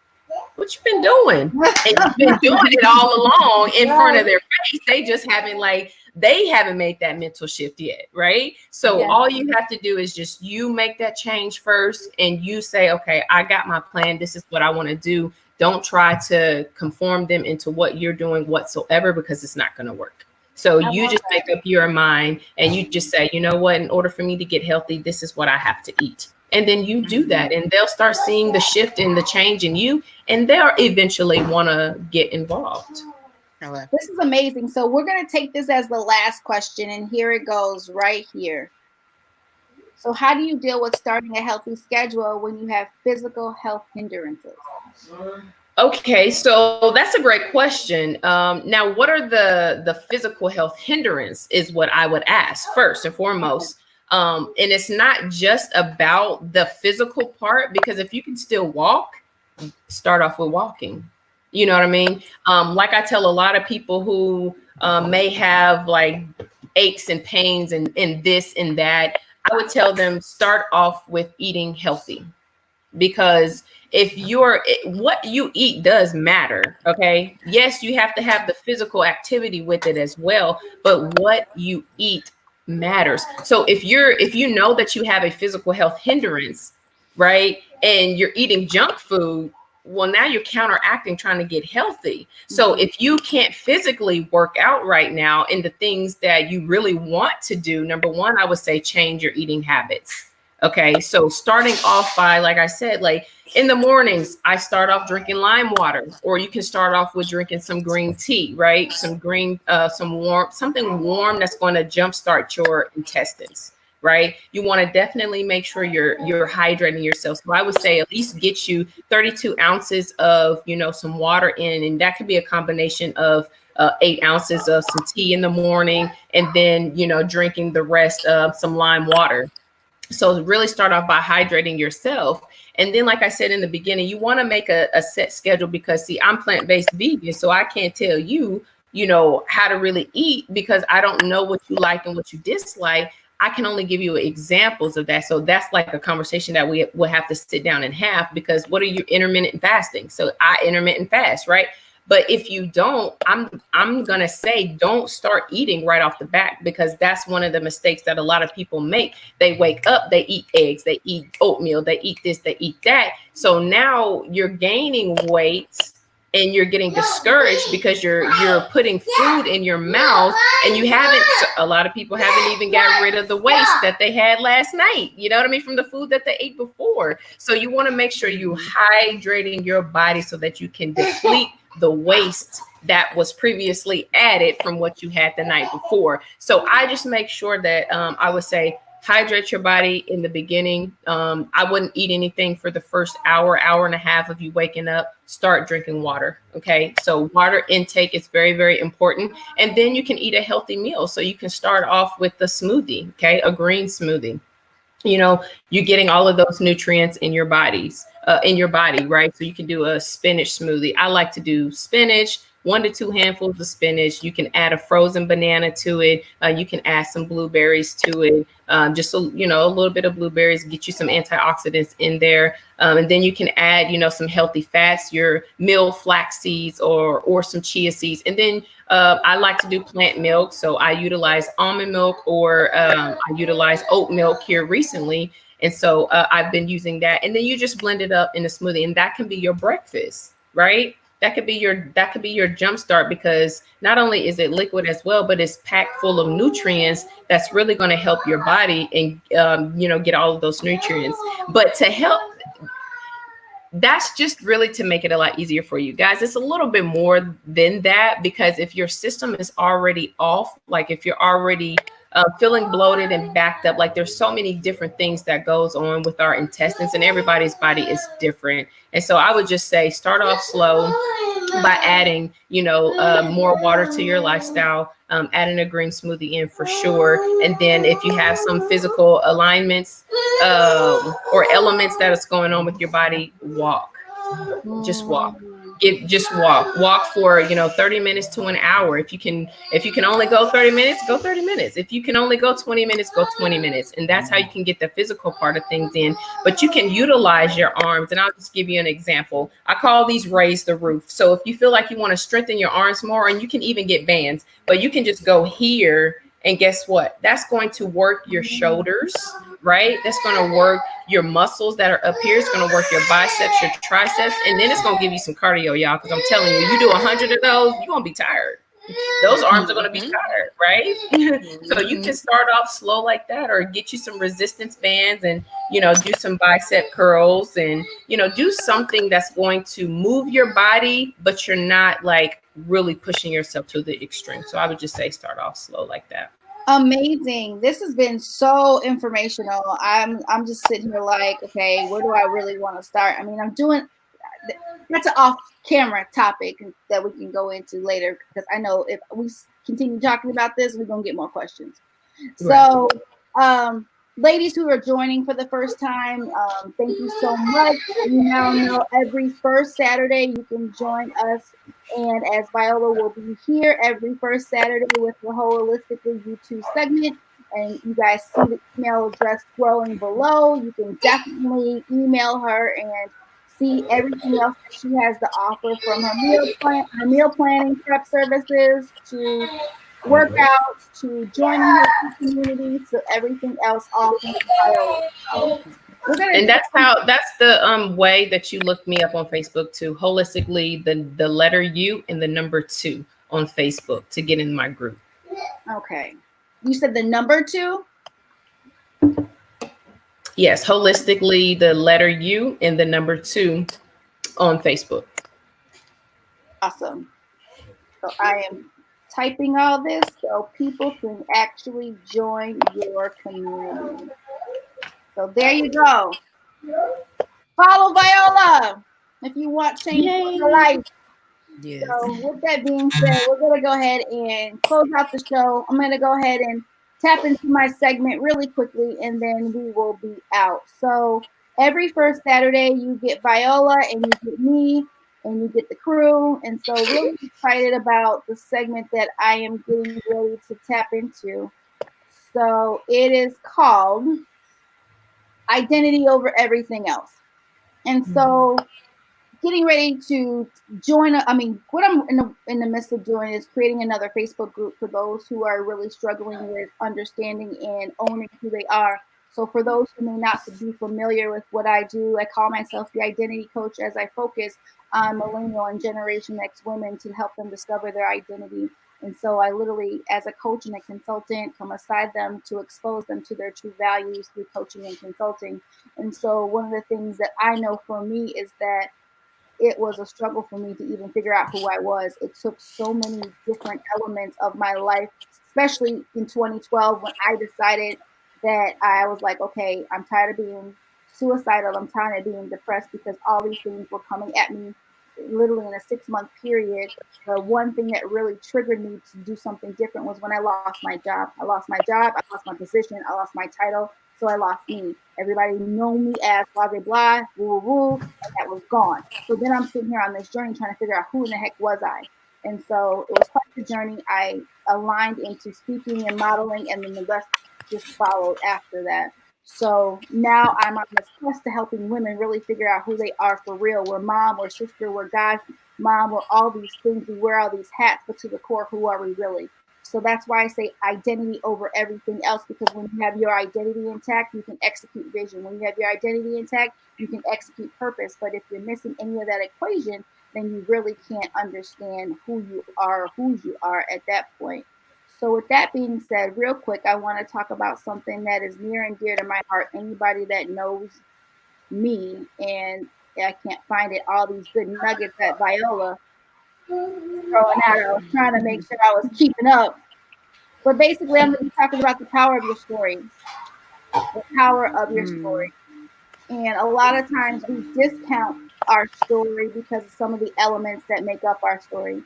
what you been doing? And you've been doing it all along in front of their face. They just haven't made that mental shift yet, right? So all you have to do is just you make that change first, and you say, okay, I got my plan. This is what I want to do. Don't try to conform them into what you're doing whatsoever, because it's not going to work. So you just make up your mind, and you just say, you know what, in order for me to get healthy, this is what I have to eat. And then you do that, and they'll start seeing the shift and the change in you, and they'll eventually want to get involved. This is amazing. So we're going to take this as the last question, and here it goes right here. So how do you deal with starting a healthy schedule when you have physical health hindrances? Okay, so that's a great question. Now, what are the physical health hindrance is what I would ask first and foremost. And it's not just about the physical part, because if you can still walk, start off with walking. You know what I mean? Like I tell a lot of people who may have like aches and pains and this and that, I would tell them start off with eating healthy, because what you eat does matter. Okay. Yes, you have to have the physical activity with it as well, but what you eat matters. So if you know that you have a physical health hindrance, right, and you're eating junk food, well, now you're counteracting trying to get healthy. So if you can't physically work out right now in the things that you really want to do, number one, I would say change your eating habits. Okay. So starting off by, like I said, like in the mornings, I start off drinking lime water, or you can start off with drinking some green tea, right? Something warm that's going to jumpstart your intestines, right? You want to definitely make sure you're hydrating yourself. So I would say at least get you 32 ounces of, some water in, and that could be a combination of 8 ounces of some tea in the morning, and then, drinking the rest of some lime water. So really start off by hydrating yourself. And then, like I said in the beginning, you want to make a set schedule, because see, I'm plant-based vegan, so I can't tell you, how to really eat, because I don't know what you like and what you dislike. I can only give you examples of that. So that's like a conversation that we will have to sit down and have, because what are you intermittent fasting? So I intermittent fast, right? But if you don't, I'm gonna say don't start eating right off the bat, because that's one of the mistakes that a lot of people make. They wake up, they eat eggs, they eat oatmeal, they eat this, they eat that. So now you're gaining weight and you're getting discouraged because you're putting food in your mouth, and you haven't, a lot of people haven't even got rid of the waste that they had last night, you know what I mean, from the food that they ate before. So you want to make sure you hydrating your body so that you can deplete the waste that was previously added from what you had the night before. So I just make sure that I would say hydrate your body in the beginning. I wouldn't eat anything for the first hour and a half of you waking up. Start drinking water. Okay. So water intake is very, very important. And then you can eat a healthy meal. So you can start off with the smoothie. Okay. A green smoothie. You know, you're getting all of those nutrients in your body, right? So you can do a spinach smoothie. I like to do spinach, 1 to 2 handfuls of spinach. You can add a frozen banana to it. You can add some blueberries to it. Just a little bit of blueberries, get you some antioxidants in there. And then you can add, some healthy fats, your meal flax seeds or some chia seeds. And then I like to do plant milk. So I utilize almond milk, or I utilize oat milk here recently. And so I've been using that. And then you just blend it up in a smoothie, and that can be your breakfast, right? That could be your jump start, because not only is it liquid as well, but it's packed full of nutrients that's really going to help your body and get all of those nutrients. But to help, that's just really to make it a lot easier for you guys. It's a little bit more than that, because if your system is already off, like if you're already feeling bloated and backed up, like there's so many different things that goes on with our intestines, and everybody's body is different. And so I would just say start off slow by adding, more water to your lifestyle, adding a green smoothie in for sure. And then if you have some physical alignments or elements that is going on with your body, walk. Just walk. Walk for 30 minutes to an hour. If you can only go 30 minutes, go 30 minutes. If you can only go 20 minutes, go 20 minutes. And that's how you can get the physical part of things in. But you can utilize your arms. And I'll just give you an example. I call these raise the roof. So if you feel like you want to strengthen your arms more, and you can even get bands, but you can just go here. And guess what? That's going to work your shoulders, right? That's going to work your muscles that are up here. It's going to work your biceps, your triceps, and then it's going to give you some cardio, y'all. Because I'm telling you, you do 100 of those, you're going to be tired. Those arms are going to be tired, right? So you can start off slow like that, or get you some resistance bands and, do some bicep curls and, do something that's going to move your body, but you're not like really pushing yourself to the extreme. So I would just say start off slow like that. Amazing. This has been so informational. I'm just sitting here like, okay, where do I really want to start? I mean, that's an off-camera topic that we can go into later, because I know if we continue talking about this, we're gonna get more questions. So, ladies who are joining for the first time, thank you so much. You now know every first Saturday you can join us, and as Viola will be here every first Saturday with the Holistically YouTube segment. And you guys see the email address scrolling below. You can definitely email her and see everything else that she has to offer, from her meal planning prep services to workouts to joining her community to everything else. And that's the way that you look me up on Facebook too. Holistically, the letter U and the number 2 on Facebook to get in my group. Okay. You said the number 2? Yes, holistically, the letter U and the number 2 on Facebook. Awesome. So I am typing all this so people can actually join your community. So there you go. Follow Viola if you want change in your life. Yes. So with that being said, we're going to go ahead and close out the show. I'm going to go ahead and tap into my segment really quickly, and then we will be out. So every first Saturday, you get Viola and you get me and you get the crew. And so really excited about the segment that I am getting ready to tap into. So it is called Identity Over Everything Else. And so getting ready to join. What I'm in the midst of doing is creating another Facebook group for those who are really struggling with understanding and owning who they are. So for those who may not be familiar with what I do, I call myself the identity coach as I focus on millennial and Generation X women to help them discover their identity. And so I literally, as a coach and a consultant, come aside them to expose them to their true values through coaching and consulting. And so one of the things that I know for me is that it was a struggle for me to even figure out who I was. It took so many different elements of my life, especially in 2012 when I decided that I was like, okay, I'm tired of being suicidal. I'm tired of being depressed because all these things were coming at me literally in a 6-month period. The one thing that really triggered me to do something different was when I lost my job. I lost my job, I lost my position, I lost my title, so I lost me. Everybody knew me as blah, blah, blah, woo, woo, and that was gone. So then I'm sitting here on this journey trying to figure out who in the heck was I. And so it was quite the journey. I aligned into speaking and modeling, and then the rest just followed after that. So now I'm on this quest to helping women really figure out who they are for real. We're mom, we're sister, we're God, mom, we're all these things. We wear all these hats, but to the core, who are we really? So that's why I say identity over everything else, because when you have your identity intact, you can execute vision. When you have your identity intact, you can execute purpose. But if you're missing any of that equation, then you really can't understand who you are, whose you are at that point. So with that being said, real quick, I want to talk about something that is near and dear to my heart. Anybody that knows me, and I can't find it, all these good nuggets that Viola throwing out. I was trying to make sure I was keeping up. But basically, I'm going to be talking about the power of your story. The power of your story. And a lot of times we discount our story because of some of the elements that make up our story.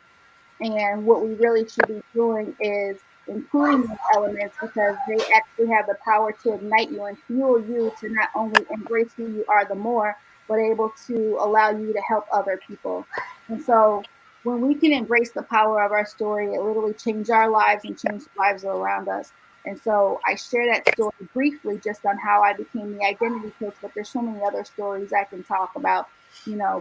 And what we really should be doing is including these elements, because they actually have the power to ignite you and fuel you to not only embrace who you are the more, but able to allow you to help other people. And so when we can embrace the power of our story, it literally changes our lives and change the lives around us. And so I share that story briefly just on how I became the identity coach, but there's so many other stories I can talk about,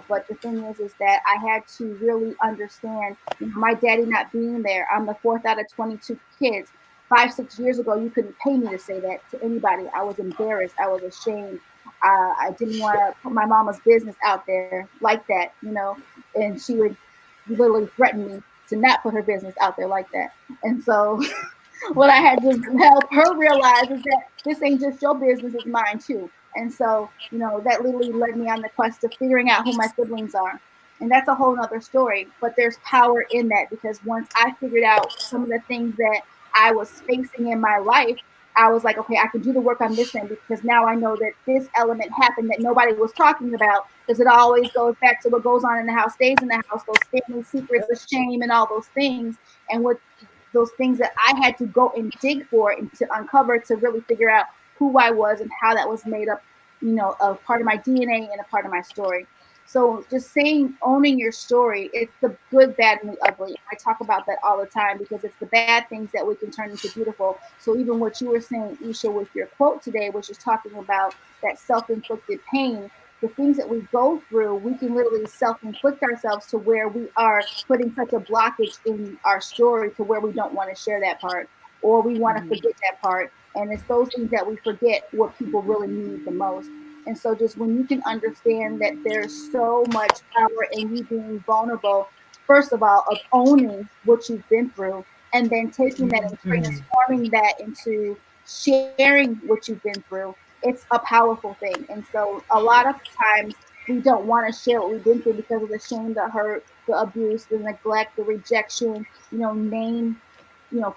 but the thing is that I had to really understand, my daddy not being there. I'm the fourth out of 22 kids. 5-6 years ago, you couldn't pay me to say that to anybody. I was embarrassed. I was ashamed. I didn't want to put my mama's business out there like that, and she would literally threaten me to not put her business out there like that. And so what I had to help her realize is that this ain't just your business, it's mine too. And so, that literally led me on the quest of figuring out who my siblings are. And that's a whole nother story, but there's power in that, because once I figured out some of the things that I was facing in my life, I was like, okay, I can do the work on this end, because now I know that this element happened that nobody was talking about, because it always goes back to what goes on in the house stays in the house, those family secrets, the shame and all those things. And what those things that I had to go and dig for and to uncover to really figure out who I was and how that was made up, a part of my DNA and a part of my story. So just saying, owning your story, it's the good, bad, and the ugly. I talk about that all the time, because it's the bad things that we can turn into beautiful. So even what you were saying, Isha, with your quote today, which is talking about that self-inflicted pain, the things that we go through, we can literally self-inflict ourselves to where we are putting such a blockage in our story to where we don't want to share that part, or we want to forget that part. And it's those things that we forget what people really need the most. And so just when you can understand that there's so much power in you being vulnerable, first of all, of owning what you've been through, and then taking that and transforming that into sharing what you've been through, it's a powerful thing. And so a lot of times we don't want to share what we've been through because of the shame, the hurt, the abuse, the neglect, the rejection, name,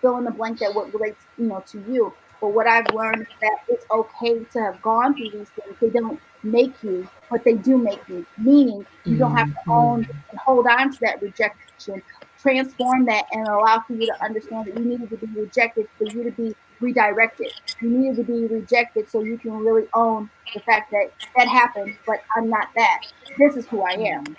fill in the blank that what relates, to you. But what I've learned is that it's okay to have gone through these things. They don't make you, but they do make you. Meaning you don't have to own and hold on to that rejection. Transform that and allow for you to understand that you needed to be rejected for you to be redirected. You needed to be rejected so you can really own the fact that that happened, but I'm not that. This is who I am.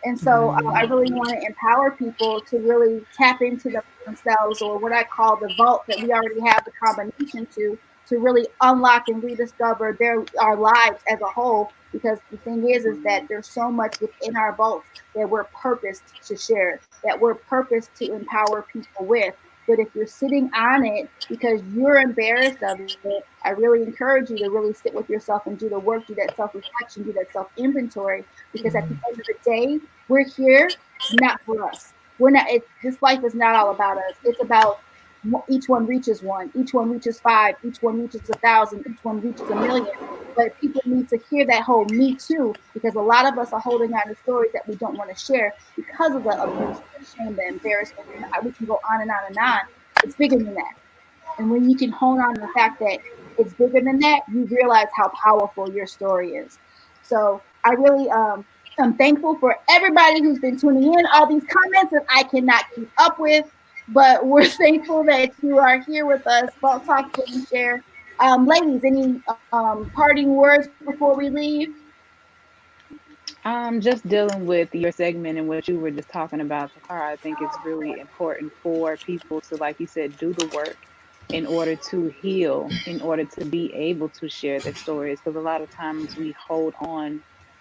And so I really want to empower people to really tap into themselves, or what I call the vault that we already have the combination to, to really unlock and rediscover our lives as a whole. Because the thing is that there's so much within our vaults that we're purposed to share, that we're purposed to empower people with. But if you're sitting on it because you're embarrassed of it, I really encourage you to really sit with yourself and do the work, do that self-reflection, do that self-inventory. Because at the end of the day, we're here not for us. We're not. This life is not all about us. It's about each one reaches one, each one reaches 5, each one reaches 1,000, each one reaches 1,000,000. But people need to hear that whole me too, because a lot of us are holding on to stories that we don't want to share because of the abuse, the shame, the embarrassment. We can go on and on and on. It's bigger than that. And when you can hone on the fact that it's bigger than that, you realize how powerful your story is. So I really I'm thankful for everybody who's been tuning in, all these comments that I cannot keep up with. But we're thankful that you are here with us. Vault Talk and Share. Ladies, any parting words before we leave? Just dealing with your segment and what you were just talking about, Takara, I think it's really important for people to, like you said, do the work in order to heal, in order to be able to share their stories. Because a lot of times we hold on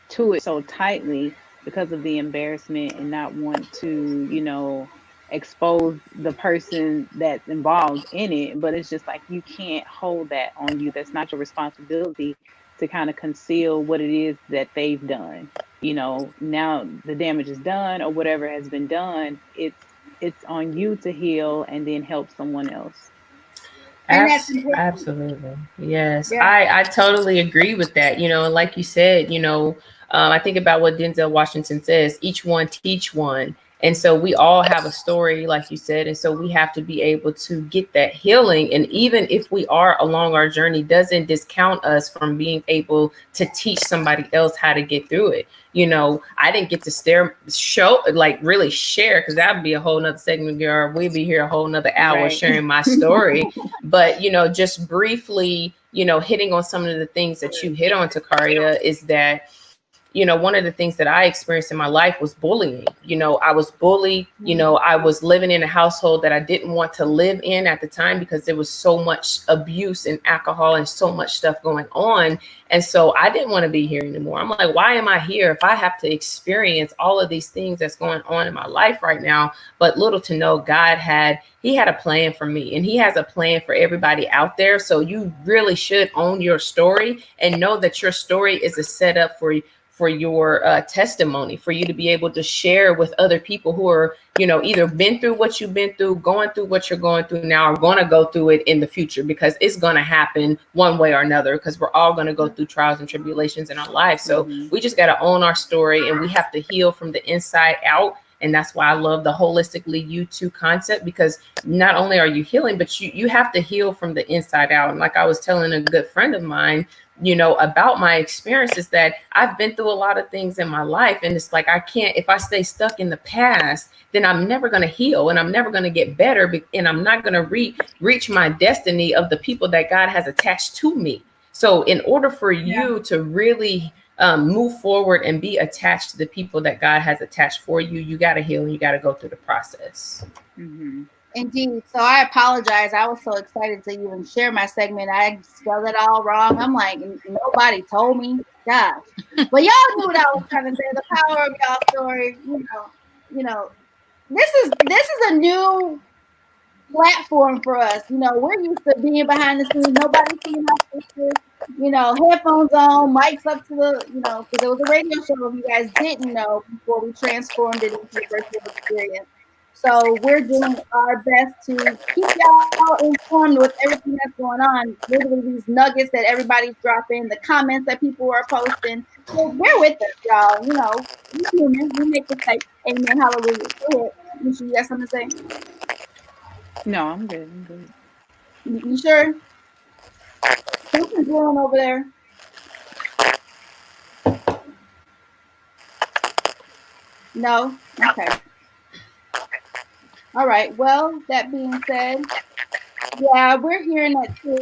to it so tightly because of the embarrassment and not want to, expose the person that's involved in it. But it's just like, you can't hold that on you. That's not your responsibility to kind of conceal what it is that they've done. Now the damage is done, or whatever has been done. It's on you to heal and then help someone else. Absolutely. Yes. Yeah. I totally agree with that. And like you said, I think about what Denzel Washington says, each one teach one. And so we all have a story, like you said. And so we have to be able to get that healing. And even if we are along our journey, doesn't discount us from being able to teach somebody else how to get through it. I didn't get to really share, because that would be a whole nother segment, girl. We'd be here a whole nother hour sharing my story. But, just briefly, hitting on some of the things that you hit on, Takaria, is that one of the things that I experienced in my life was bullying. I was bullied. I was living in a household that I didn't want to live in at the time because there was so much abuse and alcohol and so much stuff going on. And so I didn't want to be here anymore. I'm like, why am I here if I have to experience all of these things that's going on in my life right now? But little to know, God had a plan for me, and he has a plan for everybody out there. So you really should own your story and know that your story is a setup for your testimony, for you to be able to share with other people who are, either been through what you've been through, going through what you're going through now, or going to go through it in the future, because it's going to happen one way or another, because we're all going to go through trials and tribulations in our life. So we just got to own our story, and we have to heal from the inside out. And that's why I love the holistically you too concept, because not only are you healing, but you have to heal from the inside out. And like I was telling a good friend of mine, about my experiences, that I've been through a lot of things in my life. And it's like, if I stay stuck in the past, then I'm never going to heal, and I'm never going to get better. And I'm not going to reach my destiny of the people that God has attached to me. So in order for you to really move forward and be attached to the people that God has attached for you, you got to heal, and you got to go through the process. Mm-hmm. Indeed. So I apologize. I was so excited to even share my segment. I spelled it all wrong. I'm like, nobody told me. Gosh. But y'all knew what I was trying to say. The power of y'all story. This is a new platform for us. We're used to being behind the scenes. Nobody seeing our faces. Headphones on, mics up to the, because it was a radio show, if you guys didn't know, before we transformed it into a virtual experience. So we're doing our best to keep y'all informed with everything that's going on. Literally these nuggets that everybody's dropping, the comments that people are posting. So bear with us, y'all. We're human. We make mistakes. Amen. Hallelujah. Go ahead. You sure you got something to say? No, I'm good. You sure? Something's going over there. No? Okay. All right. Well, that being said, yeah, we're hearing that too.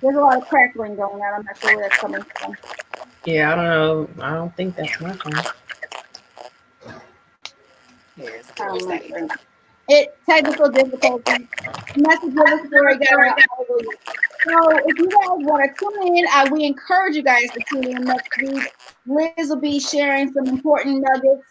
There's a lot of crackling going on. I'm not sure where that's coming from. Yeah, I don't know. I don't think that's my phone. Technical difficulties. Message of the story, guys. So if you guys want to tune in, we encourage you guys to tune in next week. Liz will be sharing some important nuggets.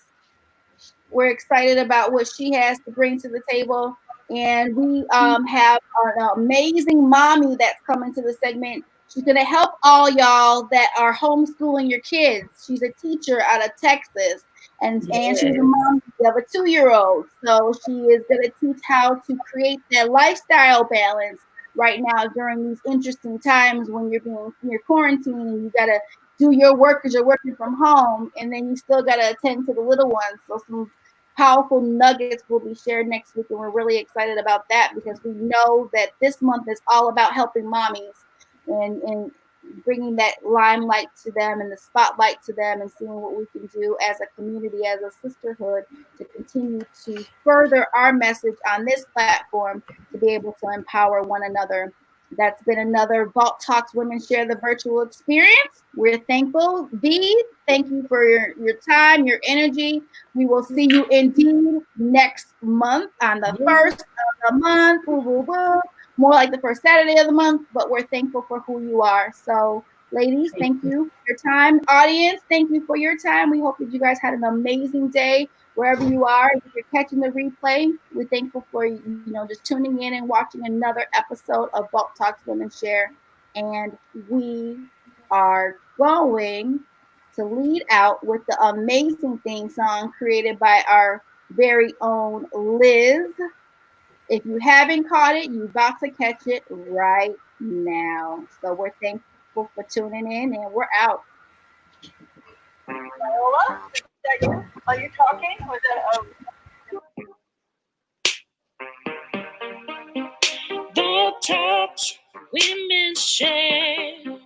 We're excited about what she has to bring to the table. And we have an amazing mommy that's coming to the segment. She's going to help all y'all that are homeschooling your kids. She's a teacher out of Texas. And she's a mom of a 2-year-old. So she is going to teach how to create that lifestyle balance right now during these interesting times when you're quarantining. You got to do your work because you're working from home, and then you still got to attend to the little ones. So some powerful nuggets will be shared next week, and we're really excited about that because we know that this month is all about helping mommies and bringing that limelight to them and the spotlight to them and seeing what we can do as a community, as a sisterhood, to continue to further our message on this platform to be able to empower one another. That's been another Vault Talks Women Share the Virtual Experience. We're thankful. V, thank you for your time, your energy. We will see you indeed next month on the first of the month. Woo, woo, woo. More like the first Saturday of the month, but we're thankful for who you are. So, ladies, thank you for your time. Audience, thank you for your time. We hope that you guys had an amazing day wherever you are. If you're catching the replay, we're thankful for just tuning in and watching another episode of Vault Talks Women Share. And we are going to lead out with the amazing theme song created by our very own Liz. If you haven't caught it, you're about to catch it right now. So we're thankful for tuning in, and we're out. Viola, is that you? Are you talking? Or is that Vault Talks Women Share,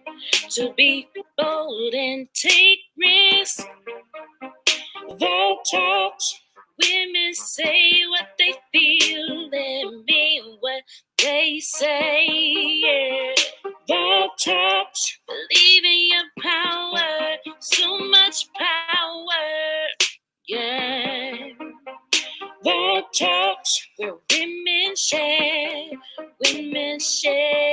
to be bold and take risks. Vault Talks women say what they feel and mean what they say. Yeah. Vault Talks, believe in your power, so much power. Yeah. Vault Talks, where women share, women share.